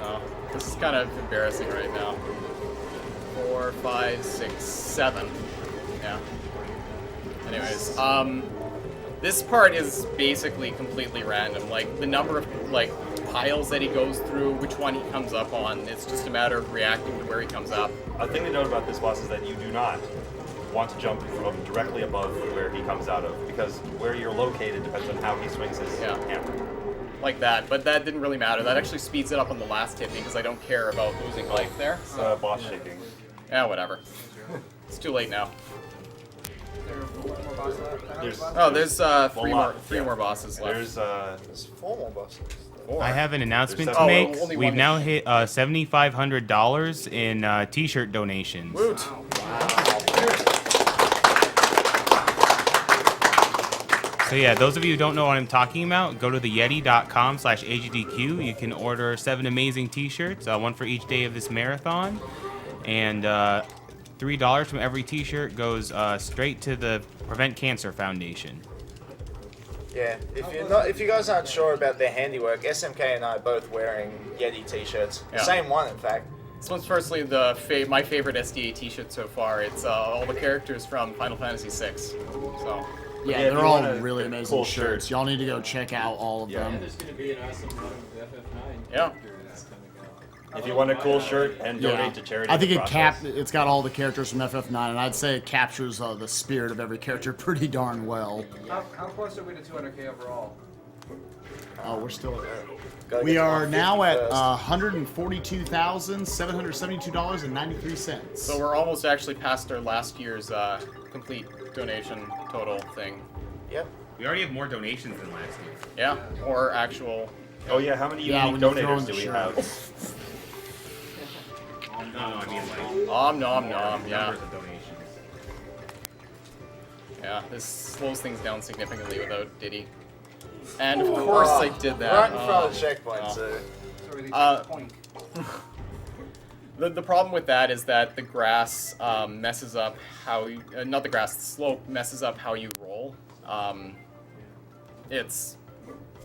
No, this is kind of embarrassing right now. 4, 5, 6, 7. Yeah. Anyways, this part is basically completely random. Like, the number of, piles that he goes through, which one he comes up on, it's just a matter of reacting to where he comes up. A thing to note about this boss is that you do not want to jump from directly above where he comes out of, because where you're located depends on how he swings his hammer. Like that, but that didn't really matter. That actually speeds it up on the last hit because I don't care about losing life there. It's boss shaking. Yeah, whatever. It's too late now. There's three more bosses left. There's 4 more bosses. I have an announcement There's to make. only We've one. now hit $7,500 in T-shirt donations. Woot! So yeah, those of you who don't know what I'm talking about, go to theyeti.com/AGDQ. You can order 7 amazing T-shirts, one for each day of this marathon, and $3 from every T-shirt goes straight to the Prevent Cancer Foundation. Yeah, if you guys aren't sure about their handiwork, SMK and I are both wearing Yeti t-shirts. Yeah. Same one, in fact. This one's personally my favorite SDA T-shirt so far. It's all the characters from Final Fantasy VI. So Yeah, if they're you all want a really amazing cool shirts. shirt. Y'all need to go check out all of them. There's going to be an awesome run of FF9 Yeah. that's coming out. If you want a cool shirt and donate to charity, I think in the process. it's got all the characters from FF9, and I'd say it captures the spirit of every character pretty darn well. How close are we to 200K overall? Oh, we're still Gotta We get to are 150 now at first. $142,772.93. So we're almost actually past our last year's complete donation total thing. Yep. We already have more donations than last year. Yeah, or actual. Oh yeah, how many Yeah, unique when you throw in donators the do we shirt. have? No, I mean Nom, yeah. numbers of donations. Yeah, this slows things down significantly without Diddy. And of course I did that. Right in front of the checkpoint, so... So really point. The problem with that is that the grass messes up how you, not the grass, the slope messes up how you roll. It's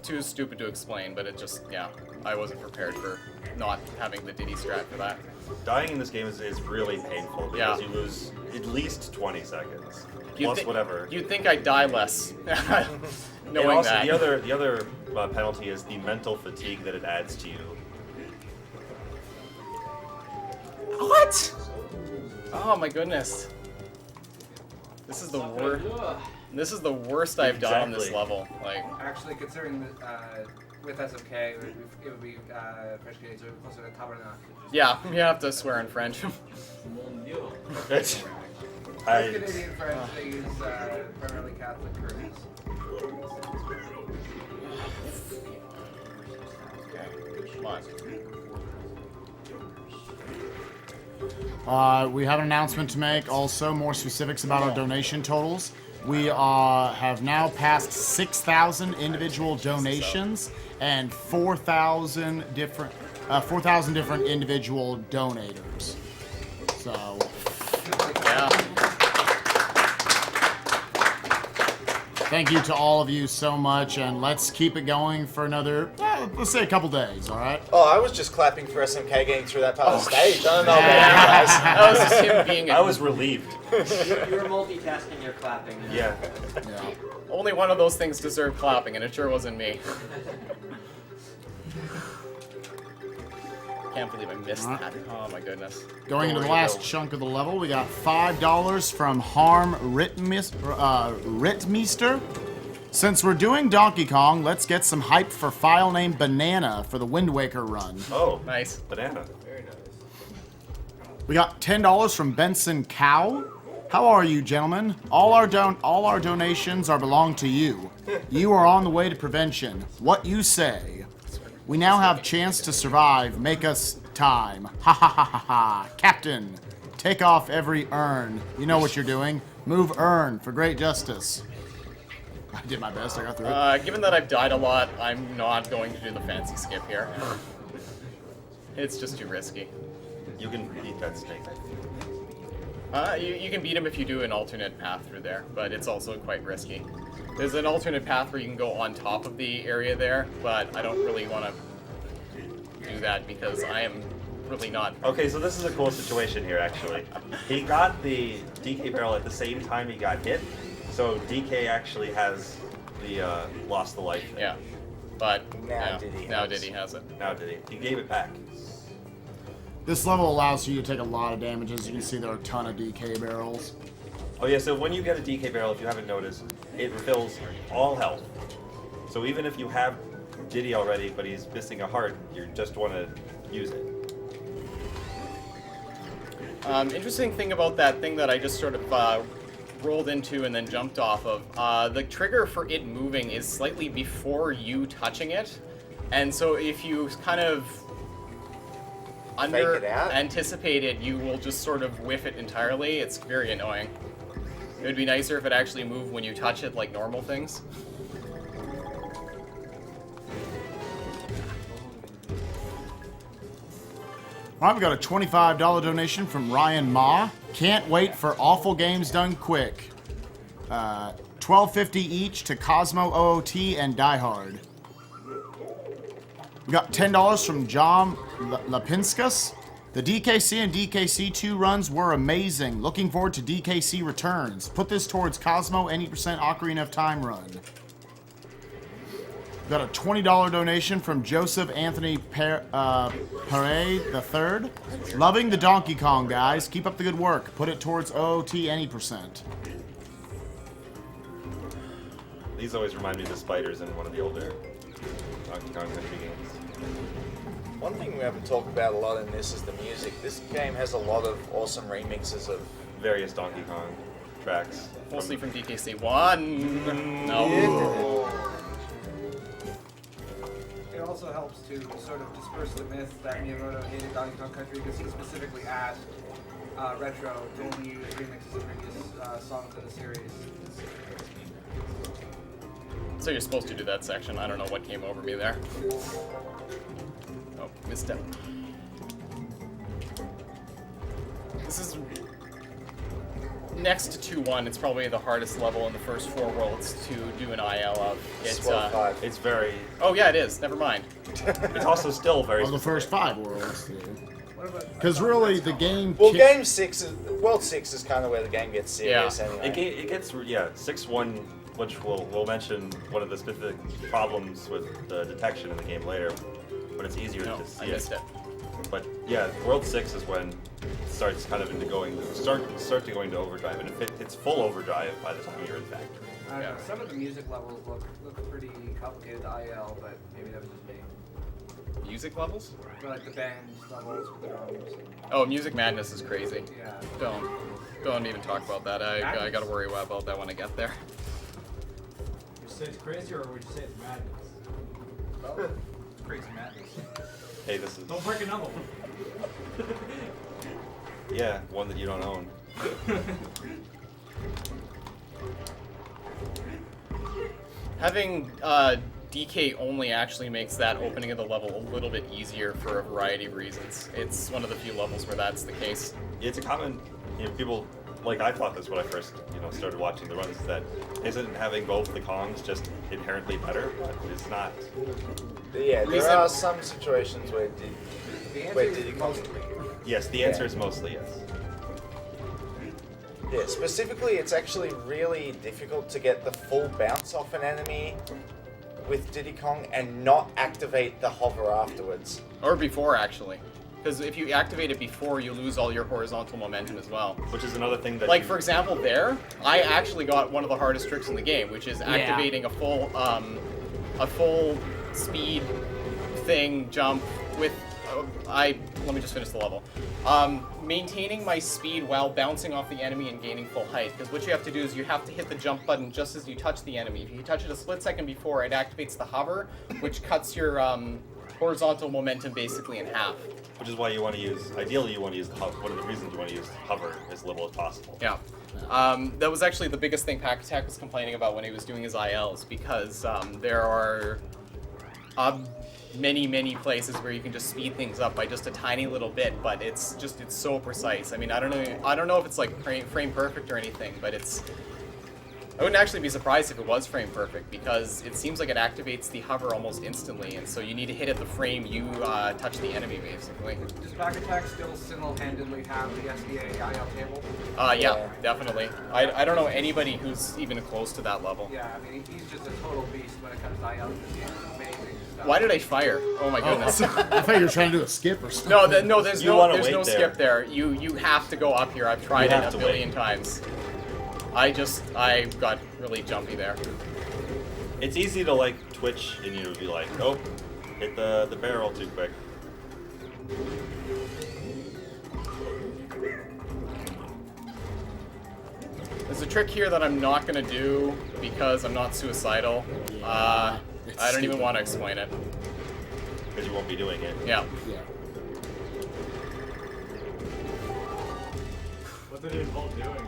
too stupid to explain, but it just, yeah, I wasn't prepared for not having the Diddy strat for that. Dying in this game is really painful because Yeah. you lose at least 20 seconds. You'd Plus thi- whatever. You'd think I'd die less, And knowing also that. the other penalty is the mental fatigue that it adds to you. What? Oh, Oh my goodness. This is the worst. This is the worst I've done on this level. Like, Actually, considering that with SMK, it would be French Canadian, so it would be closer to tabernacle. yeah, you have to swear in French. That's, French Canadian French, they use primarily Catholic Koreans. Come on. We have an announcement to make. Also, more specifics about our donation totals. We have now passed 6,000 individual donations and 4,000 different individual donators. So, Yeah. thank you to all of you so much, and let's keep it going for another, let's say a couple days, all right? Oh, I was just clapping for SMK getting through that part of the stage. I don't know about you guys. That was just him being I was relieved. You're multitasking, you're clapping. Yeah. Yeah. only one of those things deserved clapping, and it sure wasn't me. Can't believe I missed that. Oh my goodness. Going into the last chunk of the level, we got $5 from Harm Ritmeister. Since we're doing Donkey Kong, let's get some hype for file name Banana for the Wind Waker run. Oh, Nice. banana. We got $10 from Benson Cow. How are you, gentlemen? All our donations are belong to you. You are on the way to prevention. What you say? We now have chance to survive. Make us time. Ha ha ha ha ha. Captain, take off every urn. You know what you're doing. Move urn for great justice. I did my best. I got through it. Given that I've died a lot, I'm not going to do the fancy skip here. It's just too risky. You can beat that snake. You can beat him if you do an alternate path through there, but it's also quite risky. There's an alternate path where you can go on top of the area there, but I don't really want to do that because I am really not... Okay, so this is a cool situation here, actually. He got the DK barrel at the same time he got hit, so DK actually has the lost the life thing. Yeah, but Now Diddy has it. Now did he? He gave it back. This level allows you to take a lot of damage. As you can see, there are a ton of DK barrels. Oh yeah, so when you get a DK barrel, if you haven't noticed, it refills all health. So even if you have Diddy already, but he's missing a heart, you just want to use it. Interesting thing about that thing that I just sort of rolled into and then jumped off of, the trigger for it moving is slightly before you touching it. And so if you kind of anticipate it, you will just sort of whiff it entirely. It's very annoying. It would be nicer if it actually moved when you touch it like normal things. All right, we got a $25 donation from Ryan Ma. Can't wait for awful games done quick. $12.50 each to Cosmo OOT and Die Hard. We got $10 from John Lapinskas. The DKC and DKC2 runs were amazing. Looking forward to DKC Returns. Put this towards Cosmo 80% Ocarina of Time run. We got a $20 donation from Joseph Anthony Pere III. Loving the Donkey Kong, guys. Keep up the good work. Put it towards OOT any percent. These always remind me of the spiders in one of the older Donkey Kong Country games. One thing we haven't talked about a lot in this is the music. This game has a lot of awesome remixes of Various Donkey Kong tracks. Mostly from DKC 1. No. It also helps to sort of disperse the myth that Miyamoto hated Donkey Kong Country because he specifically asked Retro to only use remixes of previous songs in the series. So you're supposed to do that section. I don't know what came over me there. Oh, misstep. This is next to 2-1. It's probably the hardest level in the first 4 worlds to do an IL of. It's very... Oh yeah, it is. Never mind. It's also still very... Well, the first 5 worlds. Because really, the game... Well, Game 6 is... World 6 is kind of where the game gets serious anyway. It gets... Yeah, 6-1, which we'll mention one of the specific problems with the detection in the game later, but it's easier No, to see I missed it. But yeah, World 6 is when it starts kind of start to go into overdrive, and if it hits full overdrive by the time you're in factory. I don't know. Some of the music levels look pretty complicated to IL, but maybe that was just me. Music levels? But like the band levels with the drums. Oh, Music Madness is crazy. Yeah. Don't even talk about that. I gotta worry about that when I get there. Would you say it's crazy or would you say it's madness? Oh, it's crazy madness. Hey, this is Don't break another one. yeah, one that you don't own. Having DK only actually makes that opening of the level a little bit easier for a variety of reasons. It's one of the few levels where that's the case. It's a common, people, like I thought this when I first, started watching the runs, that isn't having both the Kongs just inherently better, but it's not. Yeah, there are some situations where Diddy Kong. Yes, the answer is mostly yes. Yeah, specifically, it's actually really difficult to get the full bounce off an enemy with Diddy Kong and not activate the hover afterwards. Or before, actually. Because if you activate it before, you lose all your horizontal momentum as well. Which is another thing that... Like, for example, there, I actually got one of the hardest tricks in the game, which is activating a full speed thing jump with... let me just finish the level. Maintaining my speed while bouncing off the enemy and gaining full height. Because what you have to do is you have to hit the jump button just as you touch the enemy. If you touch it a split second before, it activates the hover, which cuts your horizontal momentum basically in half. Which is why you want to use, ideally you want to use the hover, one of the reasons you want to use hover as little as possible. Yeah. That was actually the biggest thing Pack Attack was complaining about when he was doing his ILs, because there are many places where you can just speed things up by just a tiny little bit, but it's so precise. I mean, I don't know if it's like frame perfect or anything, but I wouldn't actually be surprised if it was frame perfect, because it seems like it activates the hover almost instantly, and so you need to hit at the frame you touch the enemy, basically. Does Pack Attack still single-handedly have the SDA IL table? Yeah, definitely. I don't know anybody who's even close to that level. Yeah, I mean, he's just a total beast when it comes to IL. He's amazing stuff. Why did I fire? Oh my goodness. I thought you were trying to do a skip or something. There's You no wanna wait there. skip there. You have to go up here. I've tried it a billion times. I got really jumpy there. It's easy to like twitch and be like, oh, hit the barrel too quick. There's a trick here that I'm not gonna do because I'm not suicidal. I don't even want to explain it. Because you won't be doing it. Yeah. What did it involve doing?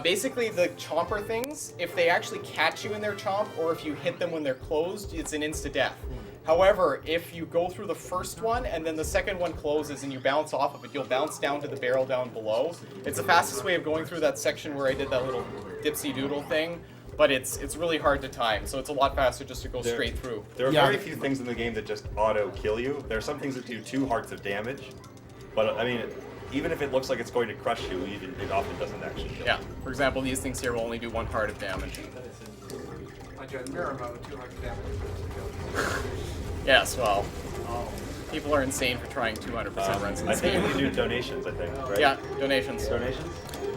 Basically, the chomper things, if they actually catch you in their chomp, or if you hit them when they're closed, it's an insta-death. However, if you go through the first one, and then the second one closes, and you bounce off of it, you'll bounce down to the barrel down below. It's the fastest way of going through that section where I did that little dipsy-doodle thing, but it's really hard to time, so it's a lot faster just to go straight through. There are very few things in the game that just auto-kill you. There are some things that do 2 hearts of damage, but I mean, even if it looks like it's going to crush you, it often doesn't actually kill you. Yeah, for example, these things here will only do 1 heart of damage. Like a mirror mode, 200 damage. Yes, well, people are insane for trying 200% runs in I this think game. we can do donations, I think, right? Yeah, donations. Donations?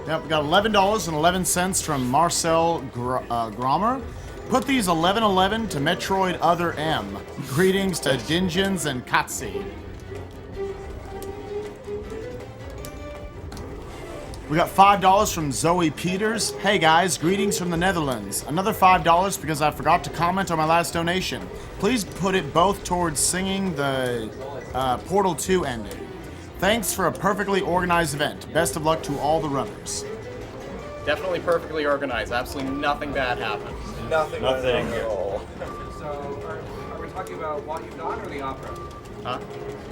Yep, we got $11.11 from Marcel Grommer. Put these 1111 to Metroid Other M. Greetings to Dingens and Katsi. We got $5 from Zoe Peters. Hey guys, greetings from the Netherlands. Another $5 because I forgot to comment on my last donation. Please put it both towards singing the Portal 2 ending. Thanks for a perfectly organized event. Best of luck to all the runners. Definitely perfectly organized. Absolutely nothing bad happened. Nothing at all. So, are we talking about What You've Done or the opera? Huh?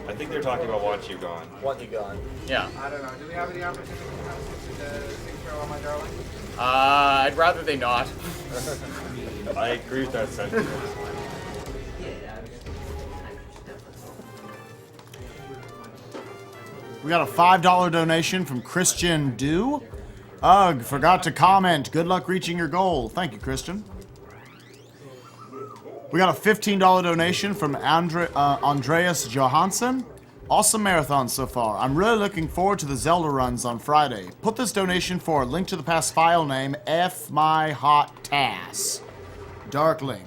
I think they're talking about What You've Gone. What You Gone. Yeah. I don't know. Do we have any opportunity to sing Farewell, My Darling? I'd rather they not. I agree with that sentiment. We got a $5 donation from Christian Do. Ugh, forgot to comment. Good luck reaching your goal. Thank you, Christian. We got a $15 donation from Andreas Johansson. Awesome marathon so far. I'm really looking forward to the Zelda runs on Friday. Put this donation for link to the past file name F my hot tass. Dark Link.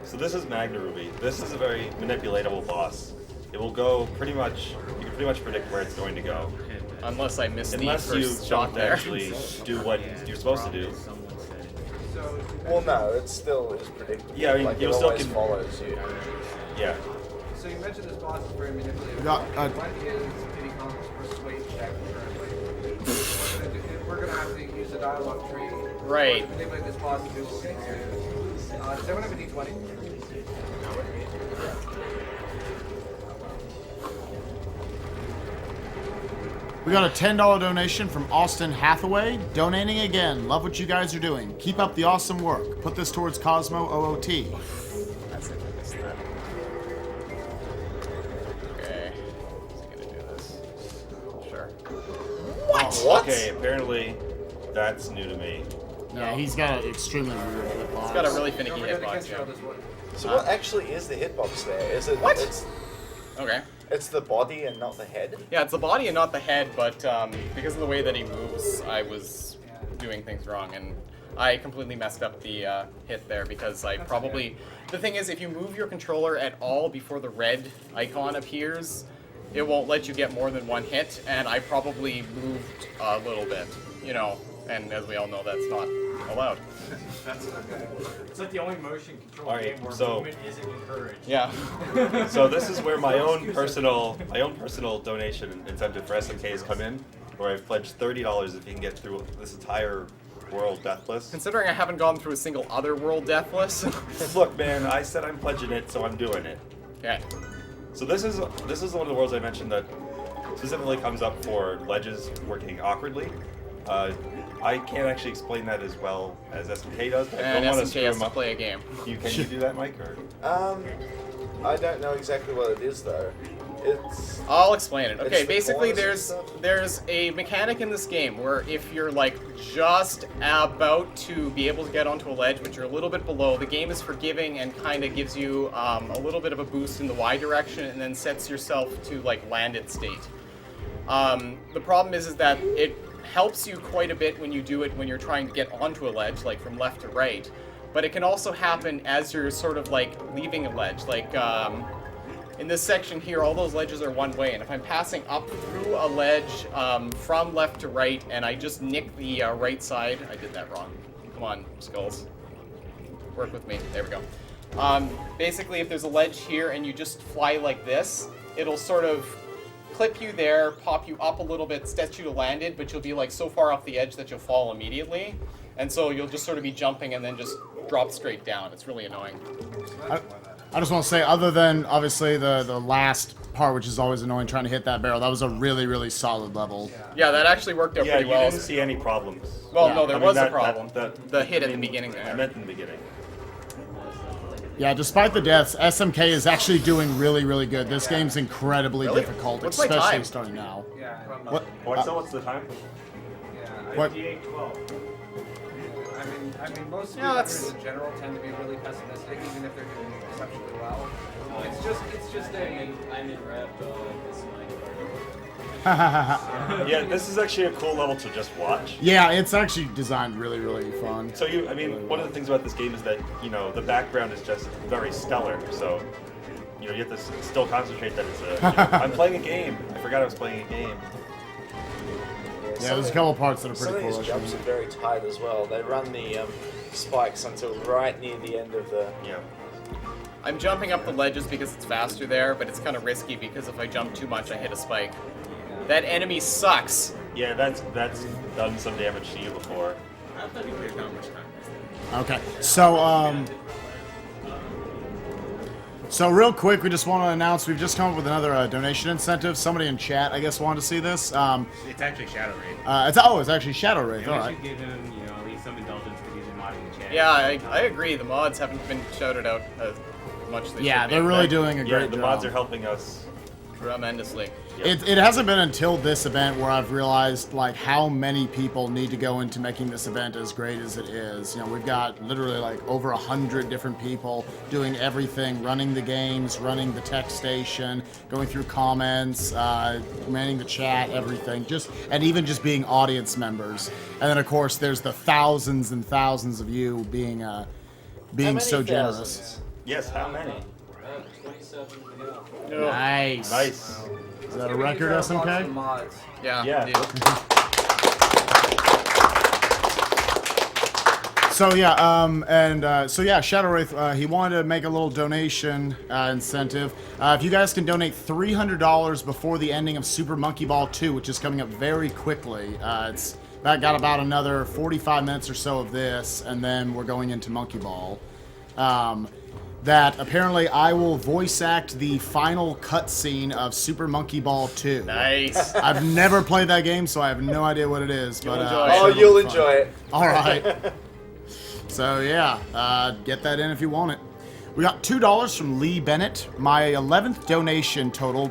So this is Magna Ruby. This is a very manipulatable boss. It will go pretty much, you can pretty much predict where it's going to go. Unless I miss the Unless you first shot don't there. actually do what you're supposed to do. Well, no, it's still is predictable. Yeah, I mean, like, you it still always can- follows you. Yeah. So you mentioned this boss is very manipulative. Yeah, What is Diddy Kong's persuade check currently? We're gonna have to use a dialogue tree. Right. To manipulate this boss to do what we need to. Does everyone have a D20? We got a $10 donation from Austin Hathaway. Donating again. Love what you guys are doing. Keep up the awesome work. Put this towards Cosmo OOT. That's it, I missed that. Okay. Is he gonna do this? Sure. What? Okay, apparently that's new to me. Yeah, he's got an extremely weird hitbox. He's got a really finicky Don't forget to hitbox, cancel yeah. this one. So what actually is the hitbox there? Is it? What? It's Okay. the body and not the head. Yeah, it's the body and not the head, but because of the way that he moves, I was doing things wrong, and I completely messed up the hit there because I probably... The thing is, if you move your controller at all before the red icon appears, it won't let you get more than one hit, and I probably moved a little bit, you know, and as we all know, that's not allowed. That's okay. It's like the only motion control Alright, game where so- movement isn't encouraged. Yeah. So this is where my own personal donation incentive for SMK has come in, where I've pledged $30 if you can get through this entire world deathless. Considering I haven't gone through a single other world deathless. Look, man, I said I'm pledging it, so I'm doing it. Okay. So this is one of the worlds I mentioned that specifically comes up for ledges working awkwardly. I can't actually explain that as well as SMK does. But I And don't want to SMK screw has him to up. play a game. Can you do that, Mike? Or? I don't know exactly what it is though. It's I'll explain it. It's Okay, the basically corners and there's stuff? a mechanic in this game where if you're like just about to be able to get onto a ledge, but you're a little bit below, the game is forgiving and kind of gives you a little bit of a boost in the Y direction and then sets yourself to like landed state. The problem is that it helps you quite a bit when you do it when you're trying to get onto a ledge, like from left to right. But it can also happen as you're sort of like leaving a ledge. Like in this section here, all those ledges are one way, and if I'm passing up through a ledge from left to right, and I just nick the right side, I did that wrong. Come on, Skulls. Work with me. There we go. Basically, if there's a ledge here and you just fly like this, it'll sort of clip you there, pop you up a little bit, set you to landed, but you'll be like so far off the edge that you'll fall immediately. And so you'll just sort of be jumping and then just drop straight down. It's really annoying. I just want to say, other than obviously the last part, which is always annoying, trying to hit that barrel, that was a really, really solid level. Yeah, that actually worked out Yeah, pretty you well. didn't see any problems. Well, Yeah. no, there I mean, was a that- problem. that- The hit at the beginning there. I meant in the beginning. Yeah, despite the deaths, SMK is actually doing really, really good. This game's incredibly Really? difficult, What's my especially time? starting now. Yeah. What? What's the time? Yeah. What? 58-12. I mean, most Yeah, that's- speedrunners in general tend to be really pessimistic, even if they're doing exceptionally well. It's just a. I'm in rep, this Yeah, this is actually a cool level to just watch. Yeah, it's actually designed really, really fun. So I mean, one of the things about this game is that, the background is just very stellar, so, you have to still concentrate that it's I'm playing a game. I forgot I was playing a game. Yeah, there's a couple parts that are Some pretty of cool. these jumps are very tight as well. They run the spikes until right near the end of the. Yeah. I'm jumping up the ledges because it's faster there, but it's kind of risky because if I jump too much, I hit a spike. That enemy sucks. Yeah, that's done some damage to you before. I thought you were not much time. Okay, so real quick, we just want to announce we've just come up with another donation incentive. Somebody in chat, I guess, wanted to see this. It's actually Shadow Raid. It's actually Shadow Wraith. Yeah, All we right. should give him, at least some indulgence because he's been modding the chat. Yeah, I agree. The mods haven't been shouted out as much as they Yeah, should be. they're really doing a Yeah, great the job. mods are helping us tremendously. It hasn't been until this event where I've realized like how many people need to go into making this event as great as it is. You know, we've got literally like over 100 different people doing everything, running the games, running the tech station, going through comments, manning the chat, everything. And even just being audience members. And then of course there's the thousands and thousands of you being so generous. Yes, how many? 27 to go. Nice. Nice. Is that a record, SMK? Mods. Yeah. Yeah. indeed. So Shadow Wraith, he wanted to make a little donation incentive. If you guys can donate $300 before the ending of Super Monkey Ball 2, which is coming up very quickly. It's got about another 45 minutes or so of this, and then we're going into Monkey Ball. That apparently I will voice act the final cutscene of Super Monkey Ball 2. Nice. I've never played that game, so I have no idea what it is. But You'll enjoy it. All right. So yeah, get that in if you want it. We got $2 from Lee Bennett. My 11th donation total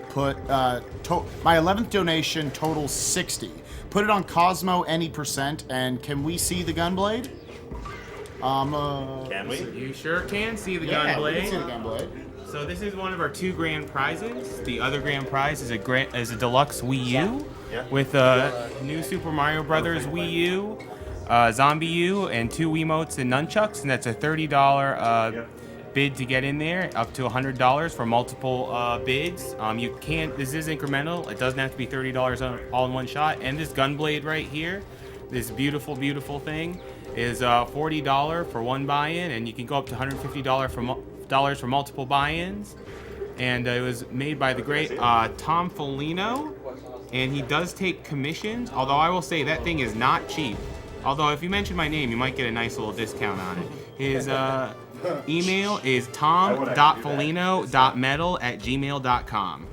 totals 60. Put it on Cosmo any %, and can we see the Gunblade? Can we? You sure can see the We can Gunblade. see the Gunblade. So this is one of our 2 grand prizes. The other grand prize is a deluxe Wii U with a new Super Mario Brothers Wii U, Zombie U, and 2 Wiimotes and nunchucks, and that's a $30 bid to get in there, up to $100 for multiple bids. You can't. This is incremental. It doesn't have to be $30 all in one shot. And this Gunblade right here, this beautiful, beautiful thing, is $40 for one buy-in, and you can go up to $150 for multiple buy-ins. And it was made by the great Tom Folino, and he does take commissions, although I will say that thing is not cheap. Although if you mention my name, you might get a nice little discount on it. His email is tom.folino.metal@gmail.com.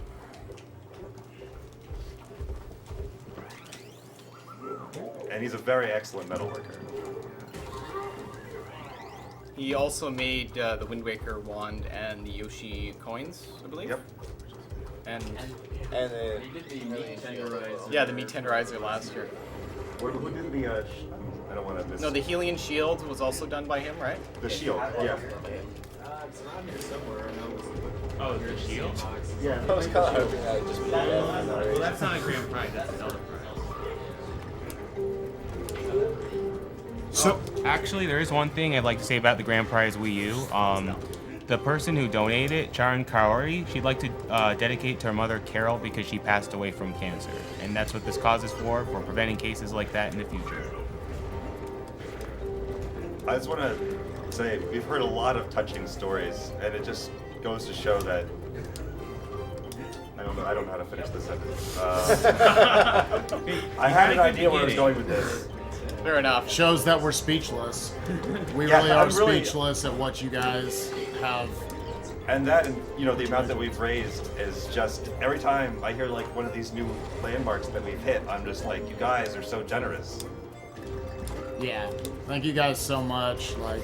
And he's a very excellent metalworker. He also made the Wind Waker wand and the Yoshi coins, I believe. Yep. And He did the meat tenderizer. yeah, the meat tenderizer last year. Who did the? I don't want to miss. No, the Helion shield was also done by him, right? The shield. Yeah. It's not here somewhere. I know Oh, the shield? I was kind of hoping that would just be Well, that's not a grand prize. That's another prize. So Actually, there is one thing I'd like to say about the grand prize Wii U. The person who donated it, Charan Kaori, she'd like to dedicate to her mother Carol because she passed away from cancer, and that's what this cause is for preventing cases like that in the future. I just want to say we've heard a lot of touching stories, and it just goes to show that I don't know how to finish this sentence. I had an idea where I was going with this. Fair enough. shows that we're speechless. We Yeah, really are I'm really- speechless at what you guys have. And that, and the amount that we've raised is just every time I hear like one of these new landmarks that we've hit, I'm just like, you guys are so generous. Yeah. Thank you guys so much. Like,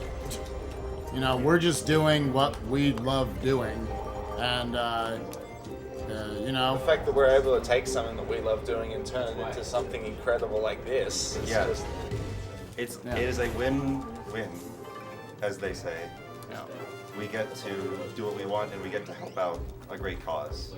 we're just doing what we love doing, and The fact that we're able to take something that we love doing and turn it into something incredible like this is just... It is a win-win, as they say. Yeah. We get to do what we want, and we get to help out a great cause.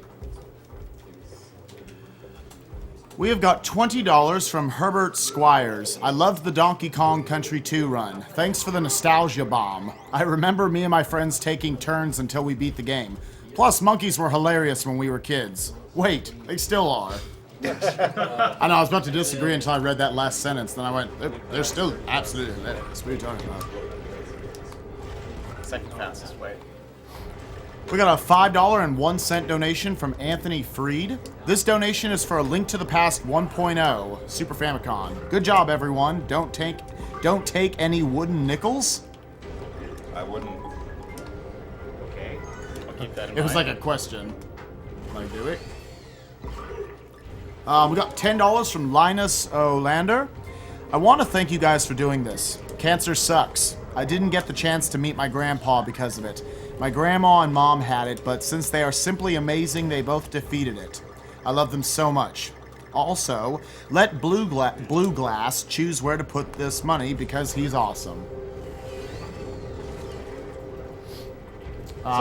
We have got $20 from Herbert Squires. I loved the Donkey Kong Country 2 run. Thanks for the nostalgia bomb. I remember me and my friends taking turns until we beat the game. Plus, monkeys were hilarious when we were kids. Wait, they still are. I know, I was about to disagree until I read that last sentence. Then I went, they're still absolutely hilarious. What are you talking about? Second fastest way. We got a $5.01 donation from Anthony Freed. This donation is for A Link to the Past 1.0 Super Famicom. Good job, everyone. Don't take any wooden nickels. I wouldn't. Okay. I'll keep that in mind. It was like a question. Can I do it? We got $10 from Linus Olander. I want to thank you guys for doing this. Cancer sucks. I didn't get the chance to meet my grandpa because of it. My grandma and mom had it, but since they are simply amazing, they both defeated it. I love them so much. Also, let Blue Glass choose where to put this money because he's awesome.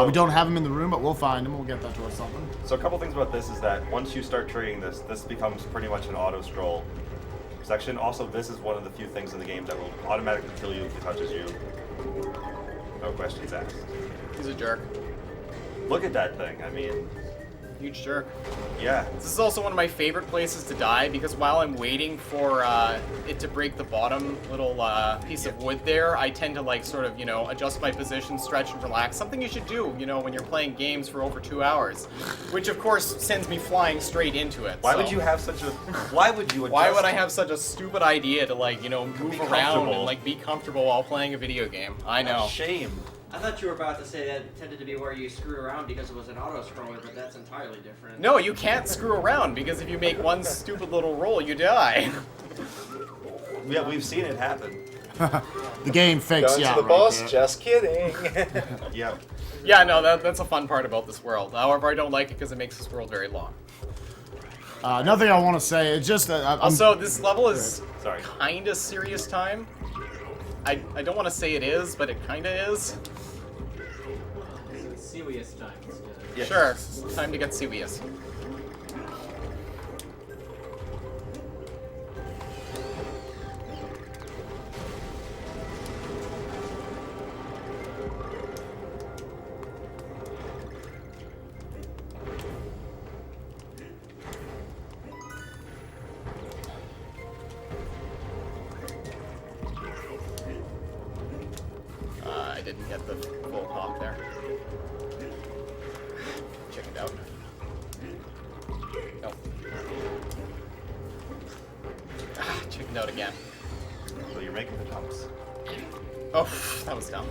We don't have him in the room, but we'll find him. We'll get that to or something. So a couple things about this is that once you start trading this, this becomes pretty much an auto-scroll section. Also, this is one of the few things in the game that will automatically kill you if it touches you. No questions asked. He's a jerk. Look at that thing. I mean, Huge jerk. yeah. This is also one of my favorite places to die because while I'm waiting for it to break the bottom little piece of wood there, I tend to like sort of, you know, adjust my position, stretch and relax. Something you should do, you know, when you're playing games for over 2 hours. Which of course sends me flying straight into it. Why so. would you have such a? Why would you? Why would I adjust- have such a stupid idea to like, you know, move around comfortable. and like be comfortable while playing a video game? I know. Shame. I thought you were about to say that it tended to be where you screwed around because it was an auto-scroller, but that's entirely different. No, you can't screw around because if you make one stupid little roll, you die. Yeah, we've seen it happen. The game fakes Going you to out the right boss, there. just kidding. Yep. Yeah, no, that's a fun part about this world. However, I don't like it because it makes this world very long. Another thing I want to say is just that Also, this level is Sorry. kind of serious time. I don't want to say it is, but it kind of is. Serious time instead. Yes. Sure, it's time to get serious. I didn't get the full pop there. Chickened out. Nope. Chickened out again. So you're making the jumps. Oh, that was dumb.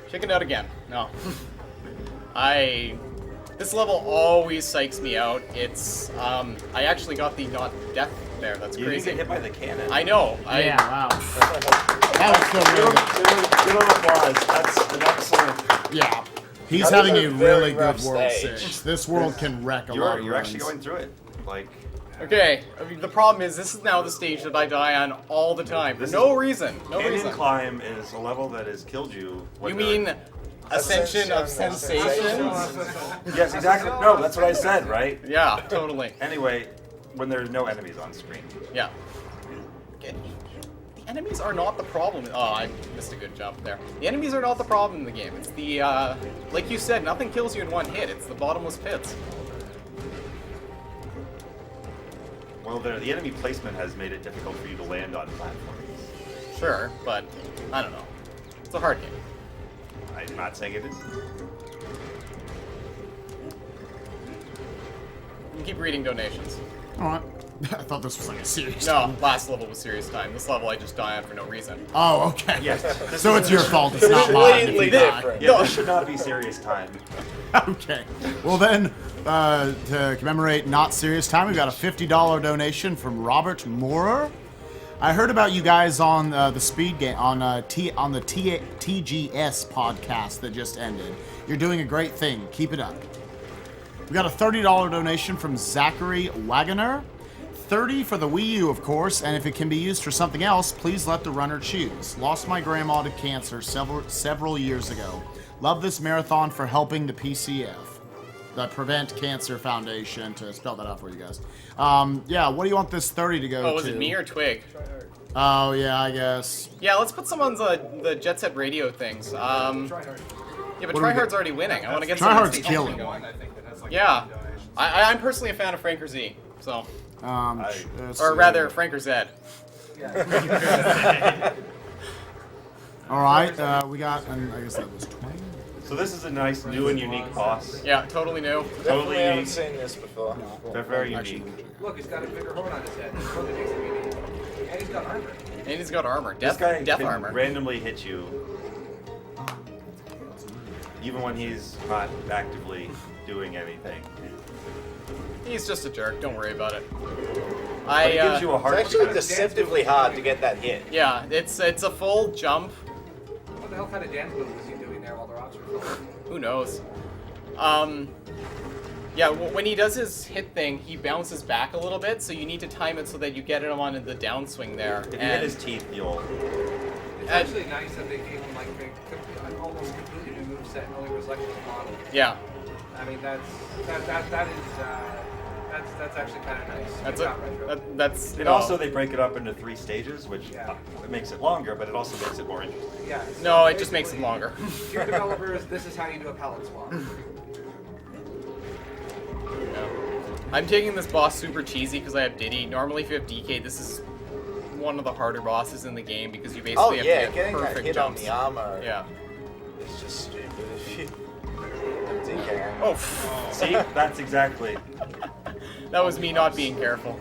Chickened out again. No. This level always psychs me out. It's, I actually got the not death there. That's You didn't crazy. get hit by the cannon. I know. Yeah, wow. That was so Give him applause. That's an excellent. Yeah. He's That is having a a very really good rough World stage. 6. This world can wreck a lot of You're actually runs. going through it. Like, Okay, I mean, the problem is this is now the stage that I die on all the time. For This no is- reason. No Canyon reason. Climb is a level that has killed you. You when mean you're- Ascension of Sensations? Yes, exactly. No, that's what I said, right? Yeah, totally. Anyway, when there's no enemies on screen. Yeah. Okay. The enemies are not the problem. Oh, I missed a good jump there. The enemies are not the problem in the game. It's the, like you said, nothing kills you in one hit. It's the bottomless pits. Well, the enemy placement has made it difficult for you to land on platforms. Sure, but I don't know. It's a hard game. I'm not saying it is. You can keep reading donations. Alright. I thought this was like a serious No, one. last level was serious time. This level I just die on for no reason. Oh, okay. Yes. So it's your fault, it's not mine. if Completely you die. different. Yeah, this should not be serious time. Okay. Well then, to commemorate not serious time, we got a $50 donation from Robert Moorer. I heard about you guys on the speed game on the TGS podcast that just ended. You're doing a great thing. Keep it up. We got a $30 donation from Zachary Wagoner. 30 for the Wii U, of course, and if it can be used for something else, please let the runner choose. Lost my grandma to cancer several years ago. Love this marathon for helping the PCF, the Prevent Cancer Foundation, to spell that out for you guys. Yeah, what do you want this 30 to go to? Oh, was it me or Twig? Oh, yeah, I guess. Yeah, let's put some on the Jet Set Radio things. Yeah, but What do we Tryhard's get? already winning. I want to get Tryhard's some killing. One, I think, that has like Yeah. 50 donations. I'm personally a fan of Franker Z, so. Let's Or see. rather, Franker Zed. All right, we got, and I guess that was 20. So this is a nice, new and unique boss. Yeah, totally new. Totally Definitely haven't unique. seen this before. They're very Actually, unique. Look, he's got a bigger horn on his head. That's what makes him unique. And he's got armor. And he's got armor. This guy Death can armor. randomly hit you, even when he's not actively doing anything. He's just a jerk. Don't worry about it. But it gives you a hard It's actually deceptively hard to get that hit. Yeah, it's a full jump. What the hell kind of dance move was he doing there while the rocks were falling? Who knows? Yeah, when he does his hit thing, he bounces back a little bit, so you need to time it so that you get him on the downswing there. If you hit his teeth, you'll... It's actually nice that they gave him like an almost completely new moveset and only recycled the model. Yeah. I mean that's actually kind of nice. That's Good job, Retro. that's. And no. also they break it up into 3 stages, which it makes it longer, but it also makes it more interesting. Yeah. No, it just makes it longer. Dear developers, this is how you do a palette swap. I'm taking this boss super cheesy because I have Diddy. Normally, if you have DK, this is one of the harder bosses in the game because you basically have to get getting that perfect hit jumps. on the armor. Yeah. It's just stupid. If you DK. Oh. See, that's exactly. That was me not being careful.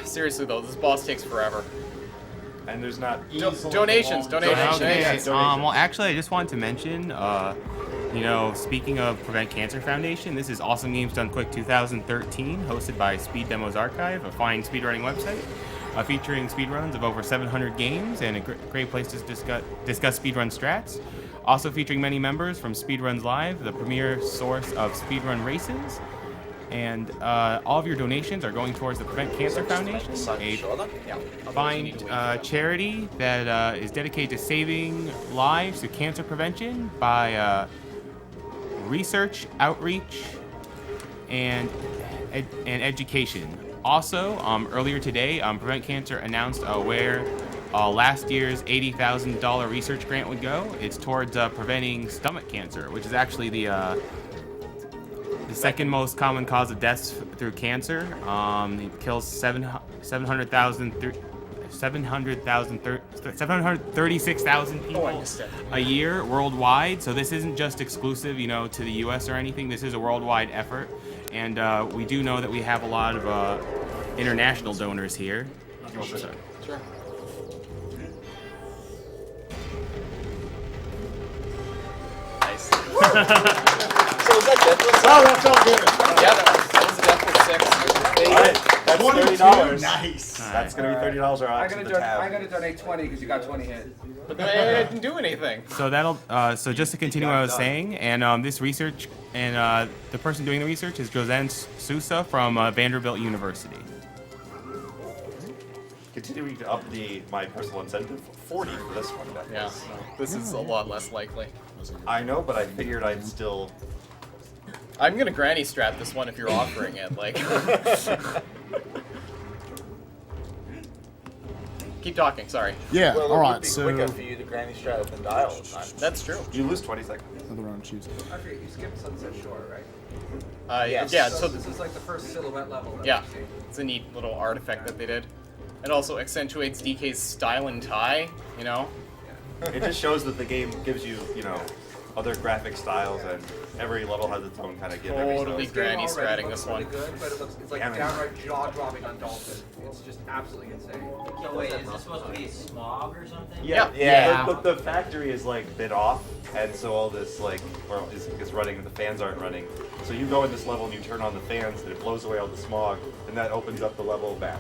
Seriously though, this boss takes forever. And there's not... Donations. Okay. Well, actually, I just wanted to mention, you know, speaking of Prevent Cancer Foundation, this is Awesome Games Done Quick 2013, hosted by Speed Demos Archive, a fine speedrunning website, featuring speedruns of over 700 games and a great place to discuss speedrun strats. Also featuring many members from Speedruns Live, the premier source of speedrun races. And all of your donations are going towards the Prevent Cancer Foundation, a fine charity that is dedicated to saving lives through cancer prevention by research, outreach, and education. Also, earlier today, Prevent Cancer announced where last year's $80,000 research grant would go. It's towards preventing stomach cancer, which is actually the second most common cause of deaths through cancer. It kills 736,000 people a year worldwide. So this isn't just exclusive, you know, to the U.S. or anything. This is a worldwide effort, and we do know that we have a lot of international donors here. Sure. Nice. So is that Deathless? Oh, that felt good. Yeah, that was a Deathless 6. Alright, that's $30. Nice. That's going to be $30 or I'm odds gonna to the tab. donate 20 because you got 20 hit. But they didn't do anything. So that'll. So just to continue what I was saying, and this research, and the person doing the research is Josanne Sousa from Vanderbilt University. Continuing to up my personal incentive, 40 for this one. Yeah, this is a lot less likely. I know, but I figured I'd still... I'm gonna granny strat this one if you're offering it, like. Keep talking, sorry. Yeah, Well, it alright, would be so... quicker for you to granny strat than dial all the time. That's true. You lose 20 seconds. Another round, choose. I forget, you skipped Sunset Shore, right? Yes. Yeah, So so this is like the first silhouette level. That yeah, we've seen. it's a neat little artifact that they did. It also accentuates DK's style and tie, you know? It just shows that the game gives you, you know, other graphic styles, and every level has its own kind of gimmick. Totally This game granny already stratting looks this one. really good, but it's like Yeah, man. downright jaw-dropping on Dolphin. It's just absolutely insane. Yo, wait, is this supposed to be smog or something? Yeah. Yeah. The factory is like bit off, and so all this like, or is running, and the fans aren't running. So you go in this level and you turn on the fans, and it blows away all the smog, and that opens up the level back.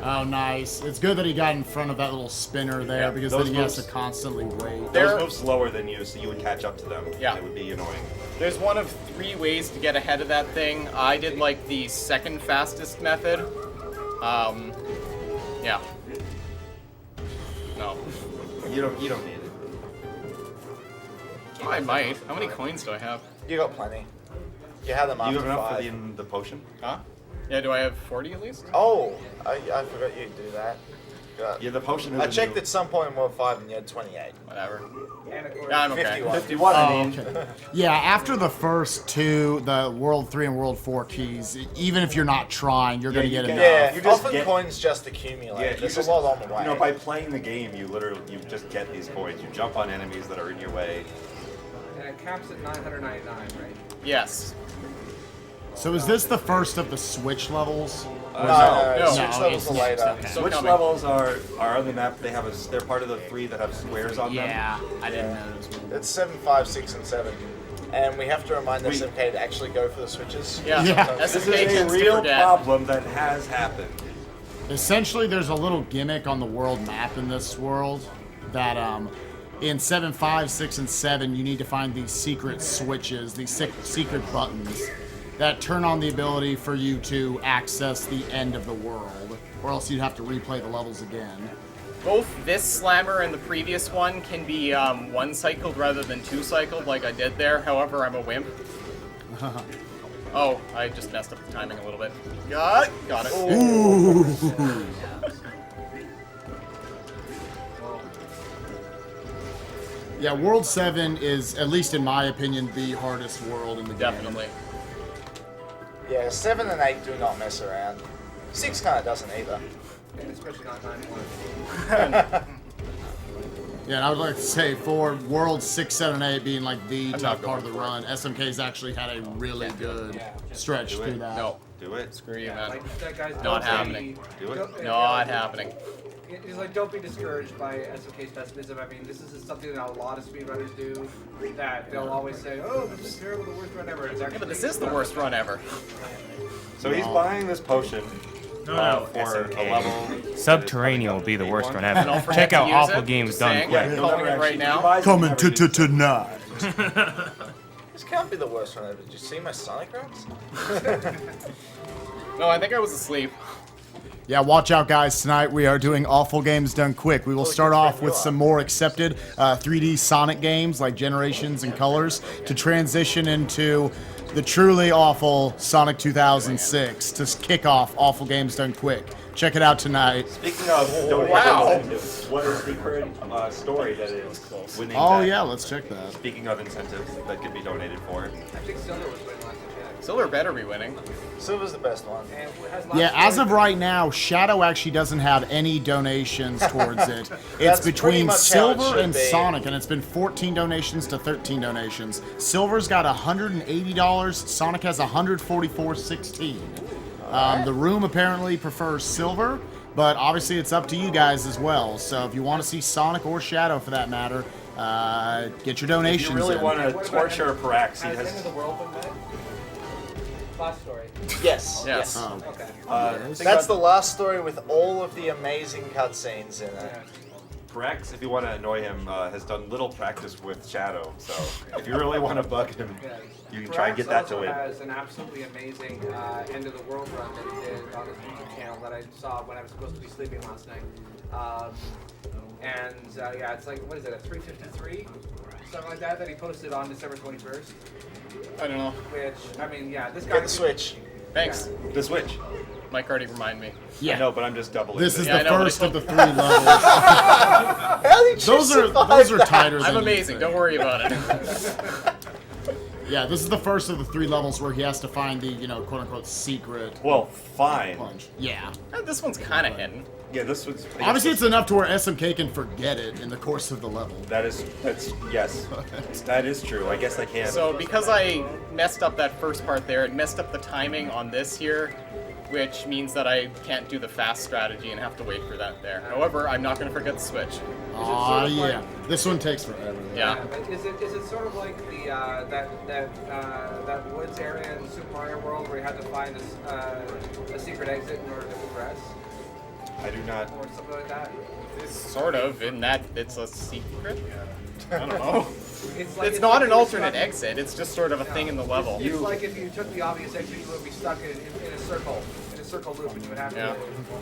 Oh, nice. It's good that he got in front of that little spinner there, Yeah, because those then he has to moves- constantly wait. There- Those move slower than you, so you would catch up to them. Yeah. It would be annoying. There's one of 3 ways to get ahead of that thing. I did like the second fastest method. Yeah. No. You don't need it. I might. How many coins do I have? You got plenty. You had them Do after you have enough 5. for the potion? Huh? Yeah, do I have 40 at least? Oh, I forgot you do that. Yeah, the potion is I a checked new- at some point in World 5 and you had 28. Whatever. And of course, Yeah, I'm okay. 51. 51, I Oh, mean. okay. Yeah, after the first 2, the World 3 and World 4 keys, even if you're not trying, you're going to you get get- enough. Yeah, You just often get- coins just accumulate. Yeah, There's a lot on the way. You know, by playing the game, you just get these coins. You jump on enemies that are in your way. and it caps at 999, right? Yes. So is this the first of the Switch levels? No. Switch levels it's are next, later. okay. So Which coming. levels are on the map? They're part of the 3 that have squares on them. Yeah, I didn't know those ones. It's 7, 5, 6, and 7. And we have to remind Wait. SMK to actually go for the switches. Yeah. Yeah. This SMK is a tends to real forget. problem that has happened. Essentially, there's a little gimmick on the world map in this world that in 7, 5, 6, and 7, you need to find these secret switches, these secret buttons that turn on the ability for you to access the end of the world, or else you'd have to replay the levels again. Both this slammer and the previous one can be one cycled rather than two cycled, like I did there. However, I'm a wimp. Oh, I just messed up the timing a little bit. Got it. Yeah, World 7 is, at least in my opinion, the hardest world in the game. Definitely. Yeah, 7 and 8 do not mess around. 6 kind of doesn't either. And especially not 9-1. Yeah, and I would like to say for World 6, 7, 8 being like the I'm tough not part of going the for it. run, SMK's actually had a really good stretch Do it. through that. No. Do it. Screw you, Yeah, man. like that guy's Not don't happening. be- Do it. don't- Not happening. It's like, don't be discouraged by SMK's pessimism. I mean, this is something that a lot of speedrunners do, that they'll always say, oh, this is terrible, the worst run ever. It's actually, Yeah, but this is the worst run ever. So he's buying this potion for SMK. a level. Subterranean will be the worst one ever. And I'll forget Check to out use Awful it, Games just Done saying. Quick. he'll Calling never it right actually- now. he buys it, Coming never to uses it. tonight. This can't be the worst one ever. Did you see my Sonic runs? No, I think I was asleep. Yeah, watch out, guys. Tonight we are doing Awful Games Done Quick. We will start off with some more accepted 3D Sonic games like Generations and Colors to transition into the truly awful Sonic 2006 to kick off Awful Games Done Quick. Check it out tonight. Speaking of donating Wow. incentives, what is the current story that is winning? Oh that? yeah, let's check that. Speaking of incentives that could be donated for. I think Silver was winning last check. Silver better be winning. Silver's the best one. And it has lots Yeah, as of story- right now, Shadow actually doesn't have any donations towards it. It's That's pretty between much how it Silver should and be. Sonic, and it's been 14 donations to 13 donations. Silver's got $180. Sonic has $144.16. The room apparently prefers Silver, but obviously it's up to you guys as well. So if you want to see Sonic or Shadow, for that matter, get your If donations you really in. want to What about torture Parax, he Has has. End of the World been met? Last story. Yes. Yes. Oh. Okay. That's the last story with all of the amazing cutscenes in it. Parax, if you want to annoy him, has done little practice with Shadow. So if you really want to bug him, Yeah. you can try and get that to Parax win. also has an absolutely amazing end of the world run that he did on his YouTube channel that I saw when I was supposed to be sleeping last night. Yeah, it's like, what is it, a 353? Something like that he posted on December 21st. I don't know. Which, I mean, yeah, this guy. Get the Switch. Thanks. The Switch. Mike already reminded me. I know, but I'm just doubling This it. is Yeah, I the know, but first it's- of the 3 levels. How did you Those are survive that? tighter than I'm you amazing. think. Don't worry about it. Yeah, this is the first of the 3 levels where he has to find the, quote unquote secret Well, fine. punch. Yeah. This one's kind of hidden. Yeah, this was. Obviously, it's enough to where SMK can forget it in the course of the level. That's yes, that is true. I guess I can. So because I messed up that first part there, it messed up the timing on this here, which means that I can't do the fast strategy and have to wait for that there. However, I'm not going to forget the switch. Aw, sort of yeah. This one takes forever. Yeah. But is it sort of like the that woods area in Super Mario World where you had to find a secret exit in order to progress, I do not. or something like that? Sort of, in that it's a secret. I don't know. It's Not like an you were alternate stuck- exit. It's just sort of a thing in the level. It's like if you took the obvious exit, you would be stuck in a circle loop, and you would have Yeah. to.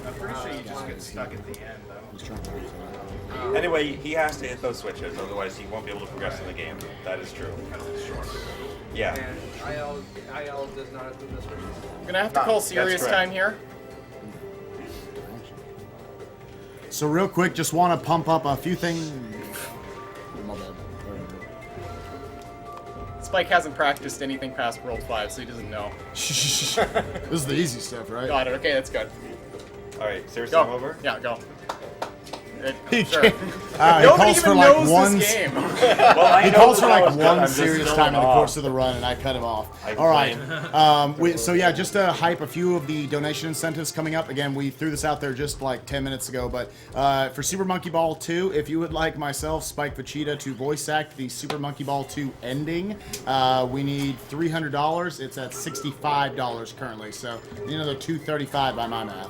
I'm pretty sure you just get stuck at the end. Anyway, he has to hit those switches, otherwise he won't be able to progress in the game. That is true. Yeah. And IL does not include the switches. I'm gonna have to call serious correct. time here. So real quick, just want to pump up a few things. My bad. Spike hasn't practiced anything past World 5, so he doesn't know. This is the easy stuff, right? Got it. Okay, that's good. All right, seriously, Go. I'm over. Yeah, go. Sure. He Nobody calls even for like knows one. this game. Well, I He know calls that for I like was good. one I'm just serious going time in the off. course of the run, and I cut him off. All right. So yeah, just to hype a few of the donation incentives coming up. Again, we threw this out there just like 10 minutes ago, but for Super Monkey Ball 2, if you would like myself, Spike Vegeta, to voice act the Super Monkey Ball 2 ending, we need $300. It's at $65 currently, so another $235 by my math.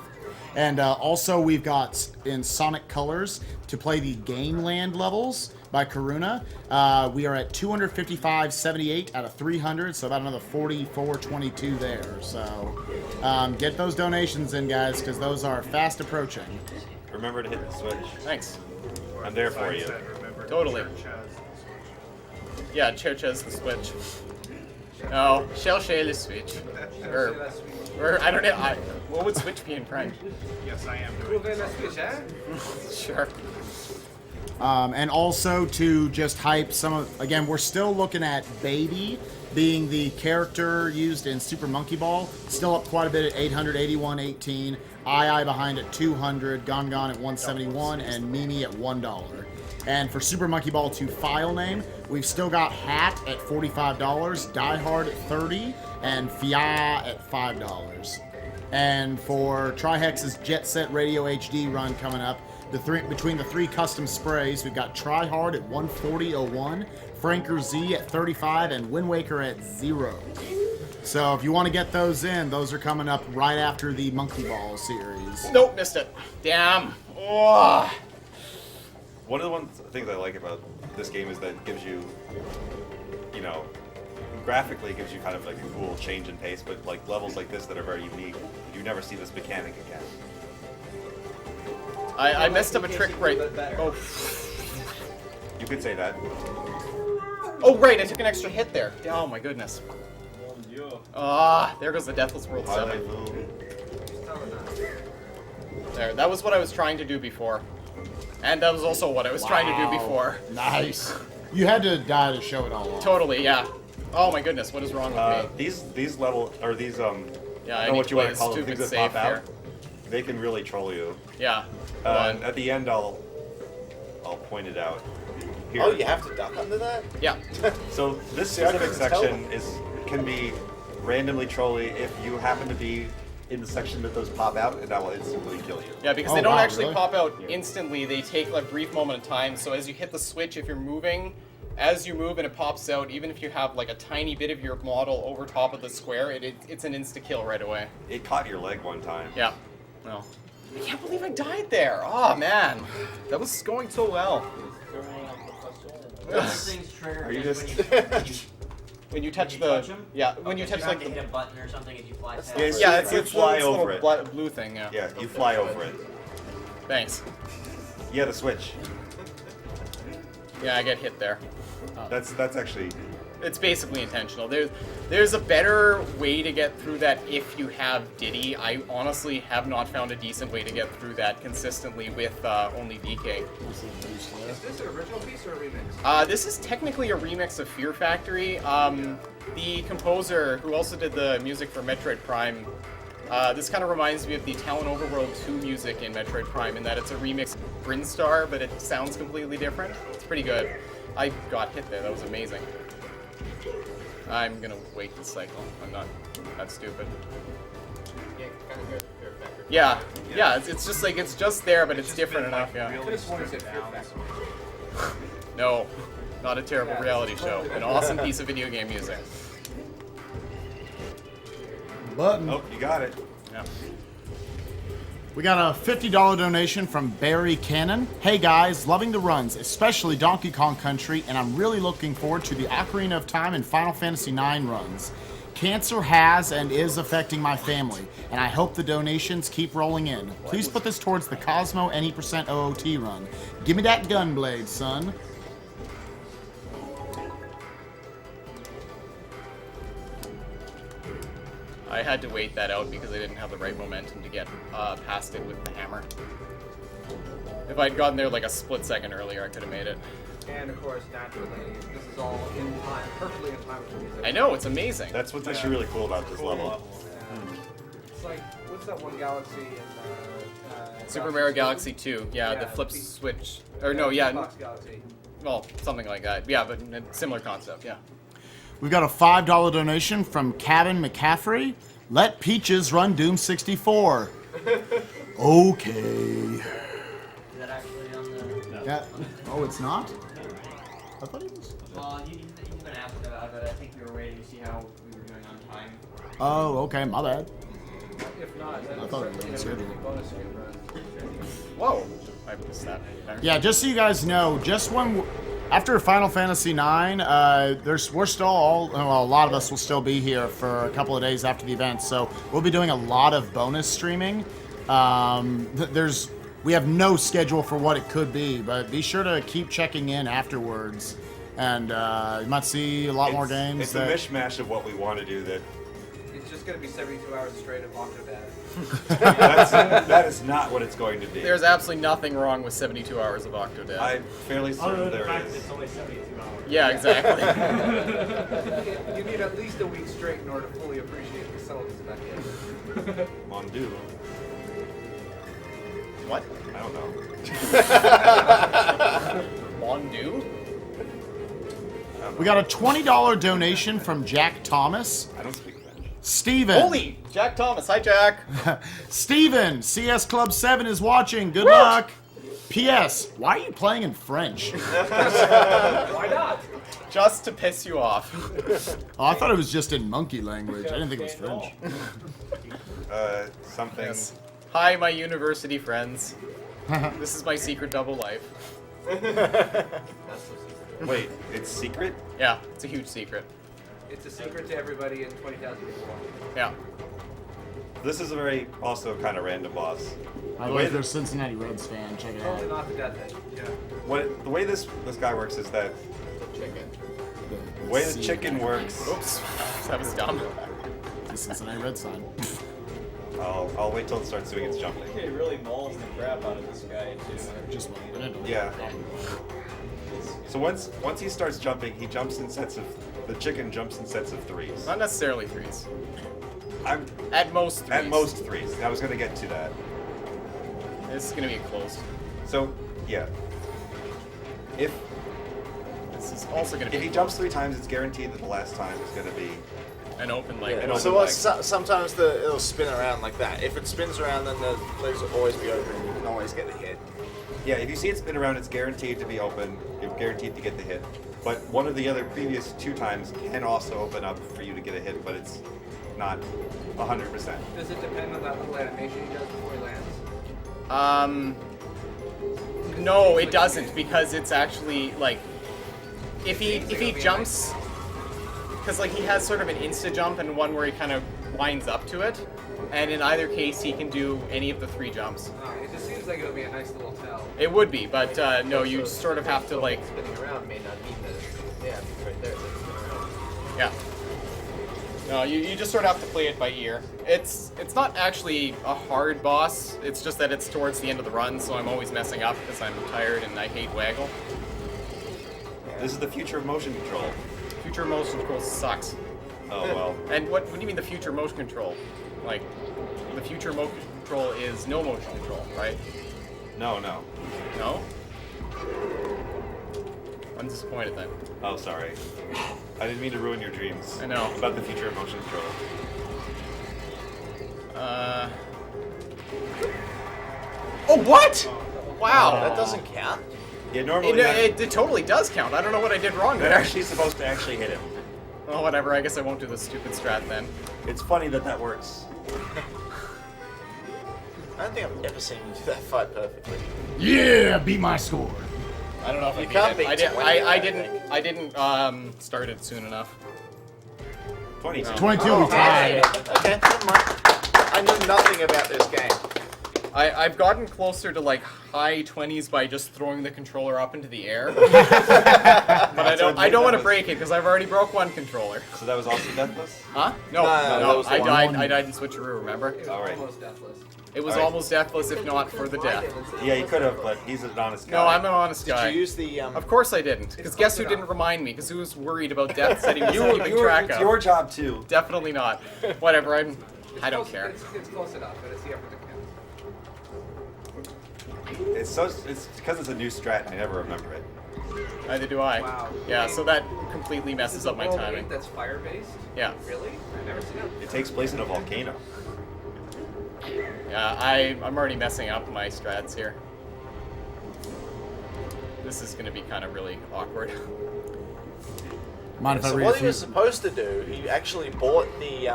And also, we've got in Sonic Colors to play the Game Land levels by Karuna. We are at 255.78 out of 300, so about another 44.22 there. So get those donations in, guys, because those are fast approaching. Remember to hit the switch. Thanks. I'm there for you. Totally. Yeah, Church has the Switch. No, Shell the Switch. Or I don't know. What would Switch be in French? Yes, I am Sure. And also to just hype some of, again, we're still looking at Baby being the character used in Super Monkey Ball. Still up quite a bit at 881.18. II behind at 200, Gon at 171, and Mimi at $1. And for Super Monkey Ball 2 file name, we've still got Hat at $45, Die Hard at $30, and Fia at $5. And for Trihex's Jet Set Radio HD run coming up, between the three custom sprays, we've got Try Hard at 140.01, Franker Z at 35, and Wind Waker at 0. So if you want to get those in, those are coming up right after the Monkey Ball series. Nope, missed it. Damn. Oh. One of the things I like about this game is that it gives you, you know, graphically it gives you kind of like a cool change in pace, but like levels like this that are very unique, you never see this mechanic again. I messed up a trick right. Oh. You could say that. Oh, right, I took an extra hit there. Oh my goodness. There goes the Deathless World 7. There, that was what I was trying to do before. And that was also what I was trying to do before. Nice. You had to die to show it all off. Totally, yeah. Oh my goodness, what is wrong with me? These level, or these, Yeah, I don't know what you want to call them, stupid things that save pop out, here. they can really troll you. Yeah. Hold on. At the end, I'll point it out. Here. Oh, you have to duck under that? Yeah. So this See, I specific couldn't tell section can be randomly trolly if you happen to be in the section that those pop out, and that will instantly kill you. Yeah, because Oh, they don't wow, actually really? pop out instantly. They take like a brief moment of time. So as you hit the switch, if you're moving, as you move and it pops out, even if you have like a tiny bit of your model over top of the square, it's an insta-kill right away. It caught your leg one time. Yeah. No. I can't believe I died there. Oh man, that was going so well. Those things trigger Are you just just... When you touch you the touch 'em? yeah, when you Okay, touch so like have to the hit a button or something if you fly past. Yeah, yeah, it's You it's fly the over little it. blue thing. Yeah. Yeah, you fly over it. Thanks. Yeah, the switch. Yeah, I get hit there. That's actually... It's basically intentional. There's a better way to get through that if you have Diddy. I honestly have not found a decent way to get through that consistently with only DK. Is this an original piece or a remix? This is technically a remix of Fear Factory. The composer, who also did the music for Metroid Prime, this kind of reminds me of the Talon Overworld 2 music in Metroid Prime in that it's a remix of Brinstar, but it sounds completely different. It's pretty good. I got hit there. That was amazing. I'm gonna wait this cycle. I'm not that stupid. Yeah, yeah. It's just like it's just there, but it's different enough. Yeah. I just want to say Fear Factory. No, not a terrible reality show. An awesome piece of video game music. Button. Oh, you got it. Yeah. We got a $50 donation from Barry Cannon. Hey guys, loving the runs, especially Donkey Kong Country, and I'm really looking forward to the Ocarina of Time and Final Fantasy IX runs. Cancer has and is affecting my family, and I hope the donations keep rolling in. Please put this towards the Cosmo Any% OOT run. Give me that gunblade, son. I had to wait that out because I didn't have the right momentum to get past it with the hammer. If I'd gotten there like a split second earlier, I could have made it. And of course, naturally, this is all in time, perfectly in time with the music. I know, it's amazing. That's what's actually really cool about this level. It's like, what's what's that one galaxy in Super Mario Galaxy 2. Yeah, the flip switch. Or no, yeah. Fox Galaxy. Well, something like that. Yeah, but a similar concept. Yeah. We've got a $5 donation from Kevin McCaffrey. Let Peaches run Doom 64. Okay. Is that actually on the... Yeah. Oh, it's not? I thought it was. Well, you've been asked about it. I think we were waiting to see how we were doing on time. Oh, okay. My bad. If not, then I it's thought it certainly was going to be scheduled. a bonus stream run. Whoa. I missed that. Yeah, just so you guys know, just when after Final Fantasy IX, we're still all, well, a lot of us will still be here for a couple of days after the event, so we'll be doing a lot of bonus streaming. We have no schedule for what it could be, but be sure to keep checking in afterwards, and you might see a lot more games. It's a mishmash of what we want to do. That It's just going to be 72 hours straight of Octodad. that is not what it's going to be. There's absolutely nothing wrong with 72 hours of Octodad. I'm fairly certain there is. It's only 72 hours. Yeah, exactly. You need at least a week straight in order to fully appreciate the syllabus of that game. Mondu. What? I don't know. Mondu? We got a $20 donation from Jack Thomas. I don't speak French. Steven. Holy! Jack Thomas. Hi, Jack. Steven, CS Club 7 is watching. Good luck. P.S. Why are you playing in French? Why not? Just to piss you off. Oh, I thought it was just in monkey language. I didn't think it was French. Something. Yes. Hi, my university friends. This is my secret double life. Wait, it's secret? Yeah, it's a huge secret. It's a secret to everybody in 20,000 people watching. Yeah. This is a very also kind of random boss. By the way, if you're a Cincinnati Reds fan, check it out. Totally not the death thing. Yeah. The way this guy works is that Chicken. the way the chicken works. Oops. That was dumb. The Cincinnati Reds sign. I'll wait till it starts doing its jumping. He really mauls the crap out of this guy, too. Just one minute. Yeah. So once he starts jumping, he jumps in sets of. The chicken jumps in sets of threes. Not necessarily threes. I'm At most threes. at most threes. I was gonna get to that. This is gonna be close. So yeah. If This is also gonna be if he jumps 3 times, it's guaranteed that the last time is gonna be. an open leg. An So open what, leg. sometimes it'll spin around like that. If it spins around, then the legs will always be open. You can always get a hit. Yeah, if you see it spin around, it's guaranteed to be open. You're guaranteed to get the hit. But one of the other previous 2 times can also open up for you to get a hit, but it's not 100%. Does it depend on that little animation he does before he lands? No, it doesn't, because it's actually like if he jumps, because like he has sort of an insta jump and one where he kind of winds up to it, and in either case he can do any of the 3 jumps. It just seems like it would be a nice little tell. It would be, but no, you sort of have to like, Spinning around may not mean that it's, yeah, it's right there. It's like spinning around. yeah. No, you just sort of have to play it by ear. It's not actually a hard boss. It's just that it's towards the end of the run, so I'm always messing up because I'm tired and I hate waggle. This is the future of motion control. Future motion control sucks. Oh well. And what do you mean the future motion control? Like, the future motion control is no motion control, right? No. No? I'm disappointed then. Oh, sorry. I didn't mean to ruin your dreams. I know. About the future of motion control. Oh, what? Wow. That doesn't count. Yeah, normally It totally does count. I don't know what I did wrong they're there. actually supposed to actually hit him. Oh, whatever. I guess I won't do the stupid strat then. It's funny that works. I don't think I've ever seen you do that fight perfectly. Yeah, beat my score. I don't know if You I beat can't it. beat I, did, 20, I didn't start it soon enough. 22. 22, Oh, we tied. Okay, never mind. I knew nothing about this game. I've gotten closer to like high 20s by just throwing the controller up into the air. But I don't want to break it because I've already broke one controller. So that was also deathless? Huh? No, that was the I one. died. I died in switcheroo. Remember? It was Alright. almost deathless. It was Alright. almost deathless if not for the death. Yeah, he could have, but he's an honest guy. No, I'm an honest guy. Did you use the Of course I didn't. Because guess who didn't remind me? Because who was worried about deaths that he wasn't keeping track It's of? your job too. Definitely not. Whatever. I'm I don't care. It's close enough, but it's the effort that counts. It's because it's a new strat. I never remember it. Neither do I. Wow. Yeah, so that completely messes up my World timing. 8 that's fire-based? Yeah. Really? I've never seen it. It takes place in a volcano. Yeah, I'm already messing up my strats here. This is going to be kind of really awkward. Mind if I So read a what he few? was supposed to do, he actually bought the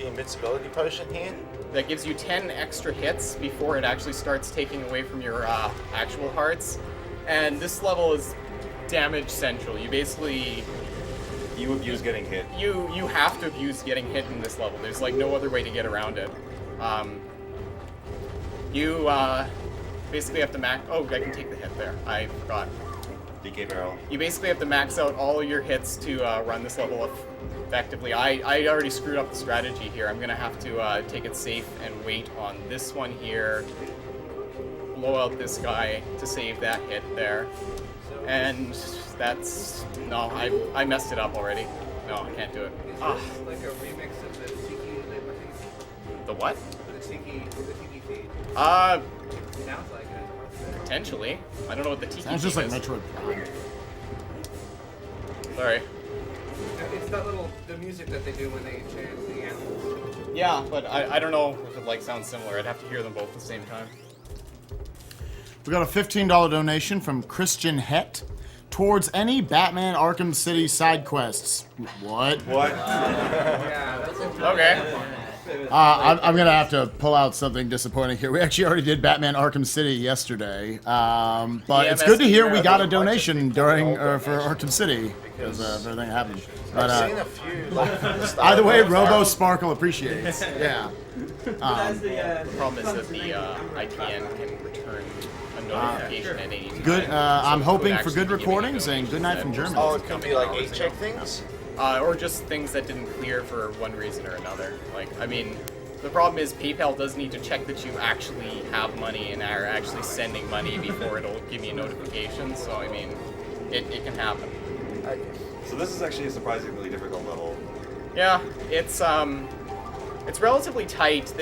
invincibility potion here. That gives you 10 extra hits before it actually starts taking away from your actual hearts. And this level is damage central. You basically... You abuse getting hit. You have to abuse getting hit in this level. There's like no other way to get around it. You basically have to max... Oh, I can take the hit there. I forgot. DK barrel. You basically have to max out all of your hits to run this level effectively. I already screwed up the strategy here. I'm going to have to take it safe and wait on this one here. Blow out this guy to save that hit there. And that's... No, I messed it up already. No, I can't do it. Is Ah, this like a remix of the Tiki Liberty? the what? The Tiki feed? Uh, Sounds like it. potentially. I don't know what the Tiki Sounds just like is. Metroid Prime. Sorry. It's that little, the music that they do when they change the animals. Yeah, but I don't know if it like sounds similar. I'd have to hear them both at the same time. We got a $15 donation from Christian Het towards any Batman Arkham City side quests. What? What? Yeah, that's interesting. Okay. I'm gonna have to pull out something disappointing here. We actually already did Batman Arkham City yesterday, but it's good to hear we got a donation during for Arkham City because of everything that happened. But I've seen a few. Like, either way, Robo Sparkle appreciates. Yeah. The problem is that the IPN can return a notification at any time. Good. I'm So it hoping would for actually good be giving recordings you and good night from notices Germany. Oh, it could be like 8-check things? Or just things that didn't clear for one reason or another. Like, I mean, the problem is PayPal does need to check that you actually have money and are actually sending money before it'll give you a notification. So, I mean, it can happen. Okay. So this is actually a surprisingly difficult level. Yeah, it's relatively tight.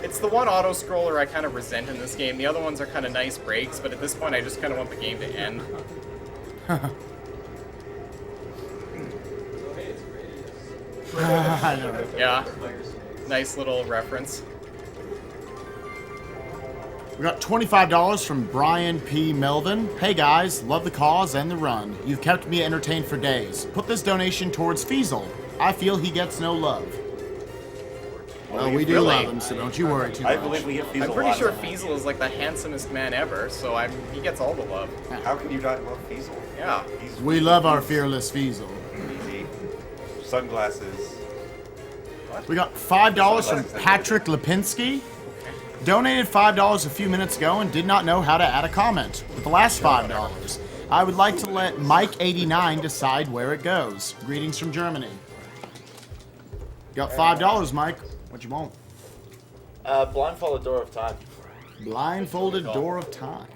It's the one auto-scroller I kind of resent in this game. The other ones are kind of nice breaks, but at this point I just kind of want the game to end. I know. Yeah, nice little reference. We got $25 from Brian P. Melvin. Hey guys, love the cause and the run. You've kept me entertained for days. Put this donation towards Feasel. I feel he gets no love. Well, we do Really? love him, so don't you worry too much. I believe we hit Feasel I'm a pretty lot. sure Feasel is like the handsomest man ever, so he gets all the love. How can you not love Feasel? Yeah. He's We love our fearless Feasel. easy. Sunglasses. We got $5 from Patrick Lipinski. Donated $5 a few minutes ago and did not know how to add a comment. With the last $5, I would like to let Mike89 decide where it goes. Greetings from Germany. Got $5, Mike. What you want? Blindfolded Door of Time. Blindfolded Door of Time.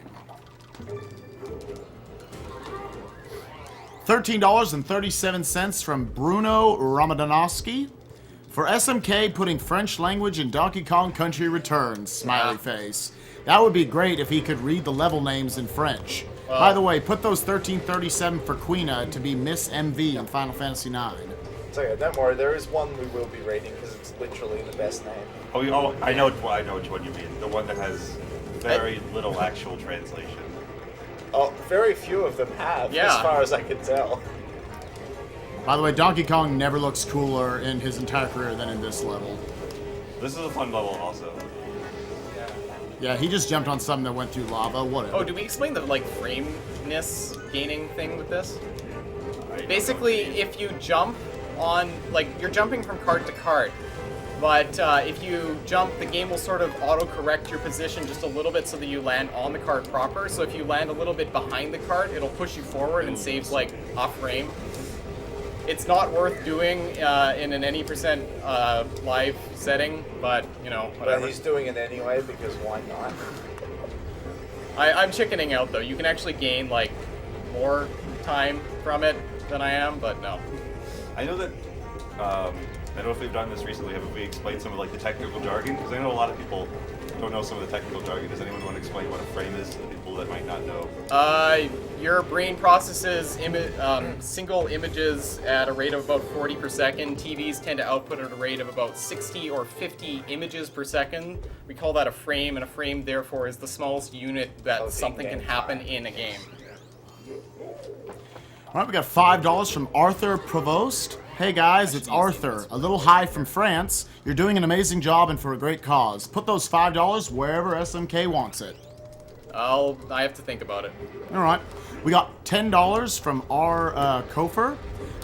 $13.37 from Bruno Ramadanovsky. For SMK putting French language in Donkey Kong Country Returns, smiley face. That would be great if he could read the level names in French. By the way, put those 1337 for Queena to be Miss MV in Final Fantasy IX. It's okay, don't worry, there is one we will be rating because it's literally the best name. Oh, I know which one you mean. The one that has very little actual translation. Oh, very few of them have, Yeah. as far as I can tell. By the way, Donkey Kong never looks cooler in his entire career than in this level. This is a fun level also. Yeah, he just jumped on something that went through lava. Whatever. Oh, do we explain the like frameness gaining thing with this? Basically, if you jump on, like, you're jumping from cart to cart, but if you jump, the game will sort of auto-correct your position just a little bit so that you land on the cart proper. So if you land a little bit behind the cart, it'll push you forward and saves, like, off frame. It's not worth doing in an any percent live setting, but, you know, whatever. But he's doing it anyway because why not? I'm chickening out, though. You can actually gain, like, more time from it than I am, but no. I know that, I don't know if we've done this recently, have we explained some of like the technical jargon? Because I know a lot of people don't know some of the technical jargon. Does anyone want to explain what a frame is to the people that might not know? Your brain processes single images at a rate of about 40 per second. TVs tend to output at a rate of about 60 or 50 images per second. We call that a frame, and a frame, therefore, is the smallest unit that something can happen in a game. All right, we got $5 from Arthur Provost. Hey guys, it's Arthur. A little hi from France. You're doing an amazing job and for a great cause. Put those $5 wherever SMK wants it. I have to think about it. All right. We got $10 from R. Kofer.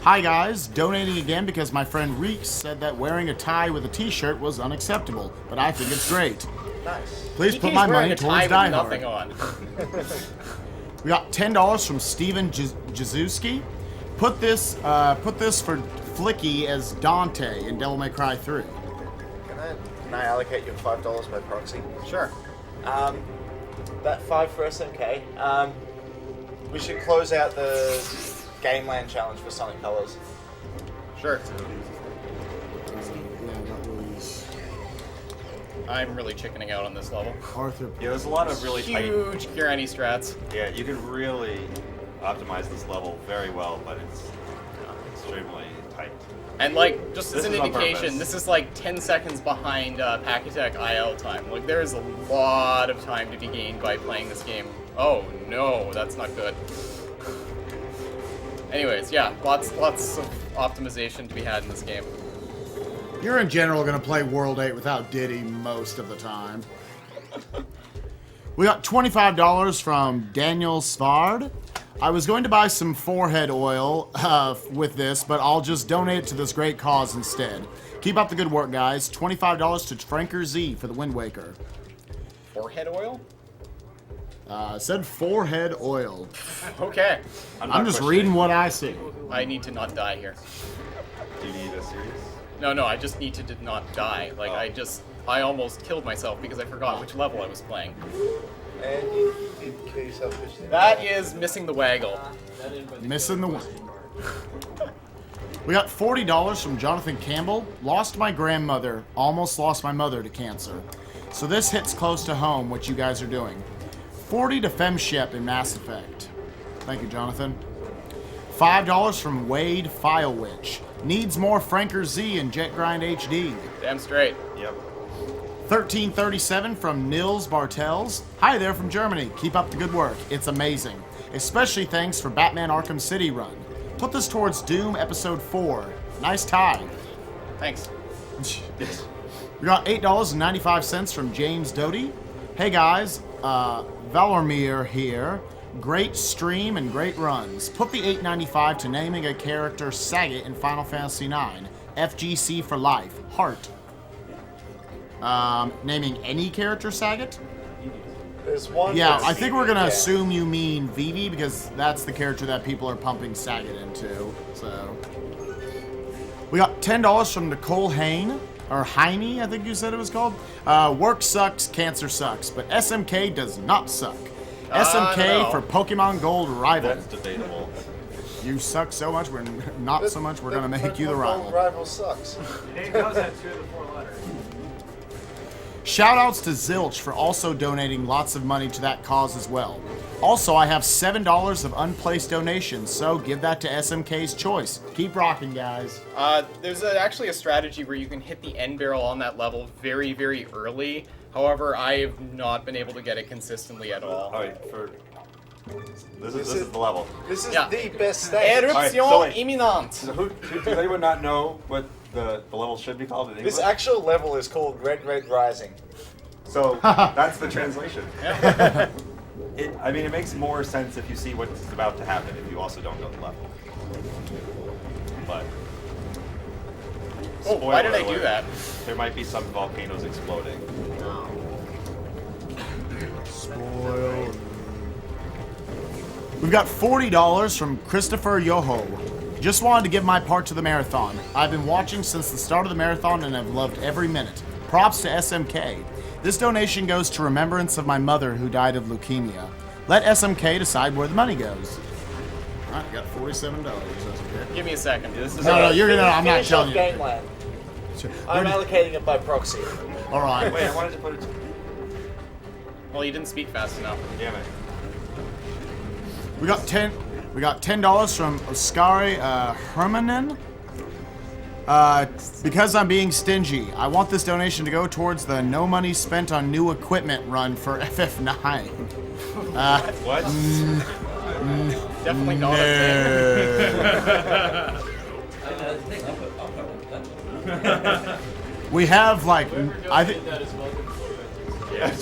Hi guys, donating again because my friend Reeks said that wearing a tie with a t-shirt was unacceptable, but I think it's great. Nice. Please put my money towards Die Hard. We got $10 from Steven Jazuski. Put this for Flicky as Dante in Devil May Cry 3. Can I allocate your $5 by proxy? Sure. That 5 for SMK. We should close out the Game Land challenge for Sonic Colors. Sure. I'm really chickening out on this level. Arthur. Yeah, there's a lot of really huge Kirani strats. Yeah, you can really optimize this level very well, but it's extremely tight. And like, just as This an is on indication, purpose. this is like 10 seconds behind Pachytech IL time. Like, there is a lot of time to be gained by playing this game. Oh no, that's not good. Anyways, yeah, lots of optimization to be had in this game. You're in general going to play World 8 without Diddy most of the time. We got $25 from Daniel Svard. I was going to buy some forehead oil with this, but I'll just donate it to this great cause instead. Keep up the good work, guys. $25 to Franker Z for the Wind Waker. Forehead oil? Said forehead oil. Okay. I'm just reading what I see. I need to not die here. Do you need a serious? No, I just need to not die. Like, I almost killed myself because I forgot which level I was playing. And you did kill yourself. That is missing the waggle. Missing the one. We got $40 from Jonathan Campbell. Lost my grandmother. Almost lost my mother to cancer. So this hits close to home, what you guys are doing. 40 to Femshep in Mass Effect. Thank you, Jonathan. $5 from Wade Filewitch. Needs more Franker Z and Jet Grind HD. Damn straight. Yep. $13.37 from Nils Bartels. Hi there from Germany. Keep up the good work. It's amazing. Especially thanks for Batman Arkham City run. Put this towards Doom Episode 4. Nice tie. Thanks. We got $8.95 from James Doty. Hey guys, Valormir here. Great stream and great runs. Put the $8.95 to naming a character Sagat in Final Fantasy IX. FGC for life. Heart. Naming any character Sagat? There's one. Yeah, I think we're gonna assume you mean Vivi because that's the character that people are pumping Sagat into. So we got $10 from Nicole Hain. Or Heine, I think you said it was called. Work sucks, cancer sucks, but SMK does not suck. SMK for Pokemon Gold rival. That's debatable. You suck so much, we're not so much, we're gonna make you the rival. Rival sucks. It goes at 2 of the 4 letters. Shoutouts to Zilch for also donating lots of money to that cause as well. Also, I have $7 of unplaced donations, so give that to SMK's choice. Keep rocking, guys. There's actually a strategy where you can hit the end barrel on that level very, very early. However, I have not been able to get it consistently at all. Alright, this is the level. This is the best stage. Eruption Alright, so imminente. So does anyone not know what the level should be called in English? This actual level is called Red Red Rising. So that's the translation. It makes more sense if you see what's about to happen if you also don't know the level. But Why did I do alert, that? There might be some volcanoes exploding. Spoil. We've got $40 from Christopher Yoho. Just wanted to give my part to the marathon. I've been watching since the start of the marathon and have loved every minute. Props to SMK. This donation goes to remembrance of my mother who died of leukemia. Let SMK decide where the money goes. Alright, got $47. That's okay. Give me a second. No, you're gonna. I'm not Finish off telling you. Gangland. I'm allocating it by proxy. All right. Wait, I wanted to put it. Well, you didn't speak fast enough. Damn it. We got $10 from Oskari Hermanen. Because I'm being stingy, I want this donation to go towards the no money spent on new equipment run for FF9. What? Definitely not a thing. We have like I think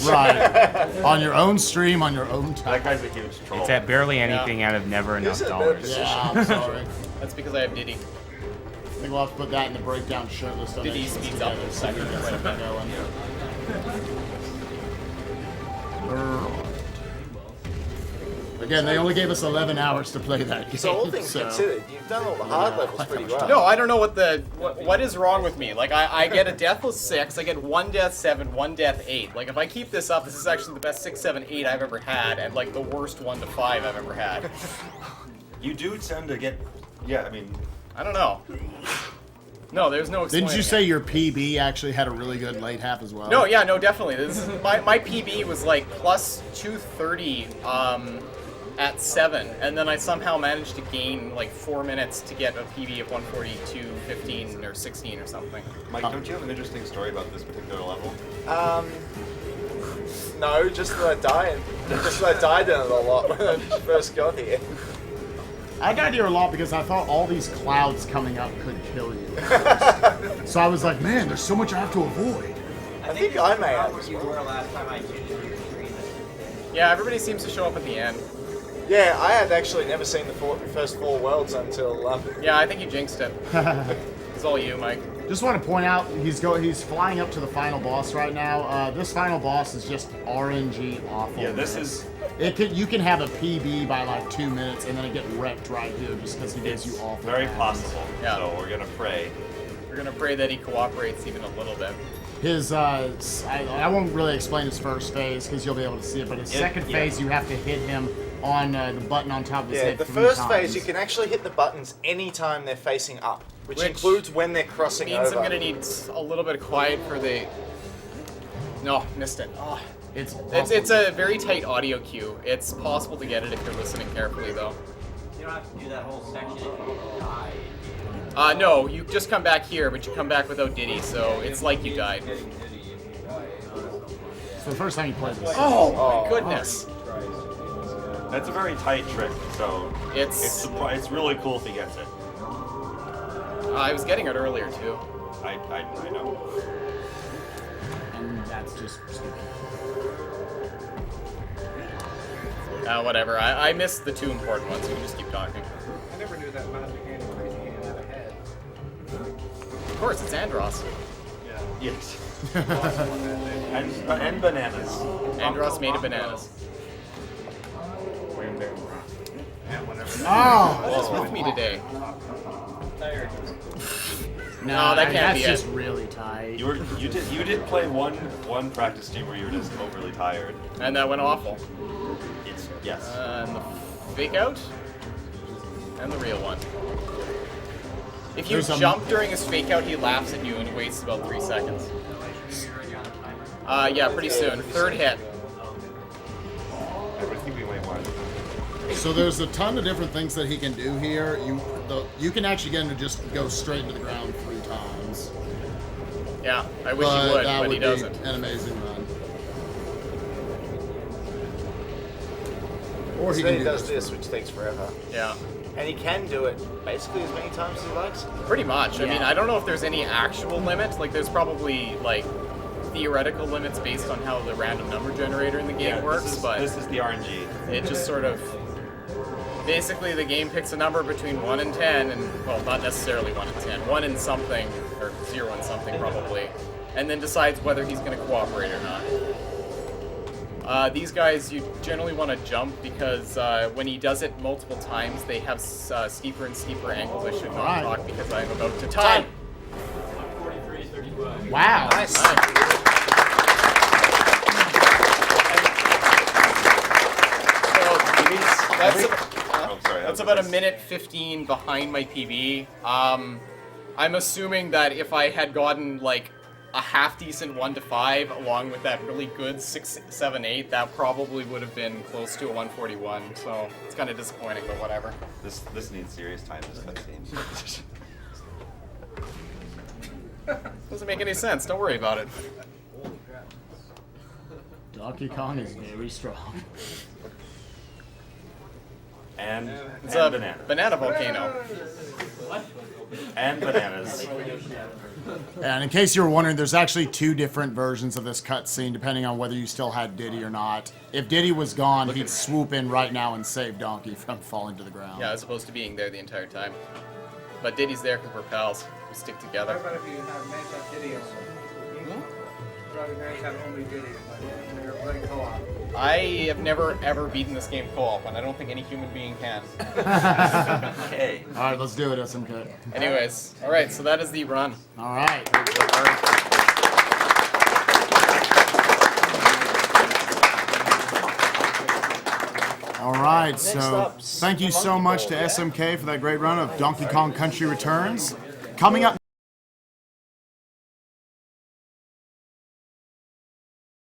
right on your own stream on your own time. That guy's a huge troll. It's at barely anything out of never enough dollars. Yeah, I'm sorry. That's because I have Diddy. I think we'll have to put that in the breakdown shirtless Diddy donations speeds up together in so we can seconds. get something going. Again, they only gave us 11 hours to play that game. So all things considered, you've done all the hard levels pretty well. No, I don't know what is wrong with me. Like I get a deathless 6, I get 1 death 7, 1 death 8. Like if I keep this up, this is actually the best 6, 7, 8 I've ever had, and like the worst 1 to 5 I've ever had. You do tend to get. Yeah, I mean. I don't know. No, there's no explaining Didn't you say your PB actually had a really good late half as well? No, yeah, no, definitely. This is, my PB was like plus 230 at 7, and then I somehow managed to gain like 4 minutes to get a PB of 142.15 or 16 or something. Mike, don't you have an interesting story about this particular level? No, just that I died. Just that I died in it a lot when I first got here. I died here a lot because I thought all these clouds coming up could kill you. So I was like, man, there's so much I have to avoid. I think I may have as You well. were last time I tuned into your screen. Yeah, everybody seems to show up at the end. Yeah, I had actually never seen the first 4 worlds until. Yeah, I think you jinxed it. It's all you, Mike. Just want to point out, he's flying up to the final boss right now. This final boss is just RNG awful. Yeah, this is. You can have a PB by like 2 minutes and then it get wrecked right here just because he gives you awful. Very damage. possible. Yeah. So we're gonna pray. We're gonna pray that he cooperates even a little bit. His, I won't really explain his first phase because you'll be able to see it, but his second phase you have to hit him on the button on top of his head. The 3 first times. phase you can actually hit the buttons anytime they're facing up, which includes when they're crossing Means over. I'm gonna need a little bit of quiet for the. No, missed it. Oh. It's a very tight audio cue. It's possible to get it if you're listening carefully, though. You don't have to do that whole section if you die. No, you just come back here, but you come back without Diddy, so it's like you died. So the first time you play this. Oh my goodness. That's a very tight trick, so It's really cool if he gets it. I was getting it earlier too. I know. And that's just stupid. Whatever. I missed the 2 important ones. We can just keep talking. I never knew that Magic Hand and Crazy Hand had a head. Of course, it's Andros. Yes. and bananas. Andros made of bananas. Oh! What's with me today? No, that can't be that's just it. really tight. You did play one practice game where you were just overly tired. And that went awful. Yes. And the fake out? And the real one. If you jump during his fake out, he laughs at you and he waits about 3 seconds. Yeah, pretty soon. 3rd hit. I think we might want. So there's a ton of different things that he can do here. You can actually get him to just go straight into the ground 3 times. Yeah, I wish he would, that but would he doesn't. Be an amazing run. Or he So can then he do does this, which takes forever. Yeah. And he can do it basically as many times as he likes. Pretty much. I mean, I don't know if there's any actual limit. Like, there's probably, like, theoretical limits based on how the random number generator in the game works, but this is the RNG. It just sort of... Basically, the game picks a number between 1 and 10, and, well, not necessarily 1 and 10. 1 and something, or 0 and something, probably. And then decides whether he's going to cooperate or not. These guys, you generally want to jump because when he does it multiple times, they have steeper and steeper angles. I should not talk because I'm about to time. 43-35. Wow. Nice. So, that's Oh, sorry. That's about 1:15 behind my PB. I'm assuming that if I had gotten like a half-decent 1 to 5 along with that really good 6, 7, 8, that probably would have been close to a 141. So it's kind of disappointing, but whatever. This needs serious time. This cutscene. Doesn't make any sense. Don't worry about it. Donkey Kong is very strong. And It's and a banana. banana volcano. And bananas. And in case you were wondering, there's actually 2 different versions of this cutscene, depending on whether you still had Diddy or not. If Diddy was gone, he'd swoop in right now and save Donkey from falling to the ground. Yeah, as opposed to being there the entire time. But Diddy's there because we're pals. We stick What together. about if you have managed to have Diddy only? Probably managed to have only Diddy, like when you're playing co-op. I have never ever beaten this game co-op, and I don't think any human being can. Okay. All right, let's do it, SMK. Anyways, all right, so that is the run. All right. All right, so thank you so much to SMK for that great run of Donkey Kong Country Returns. Coming up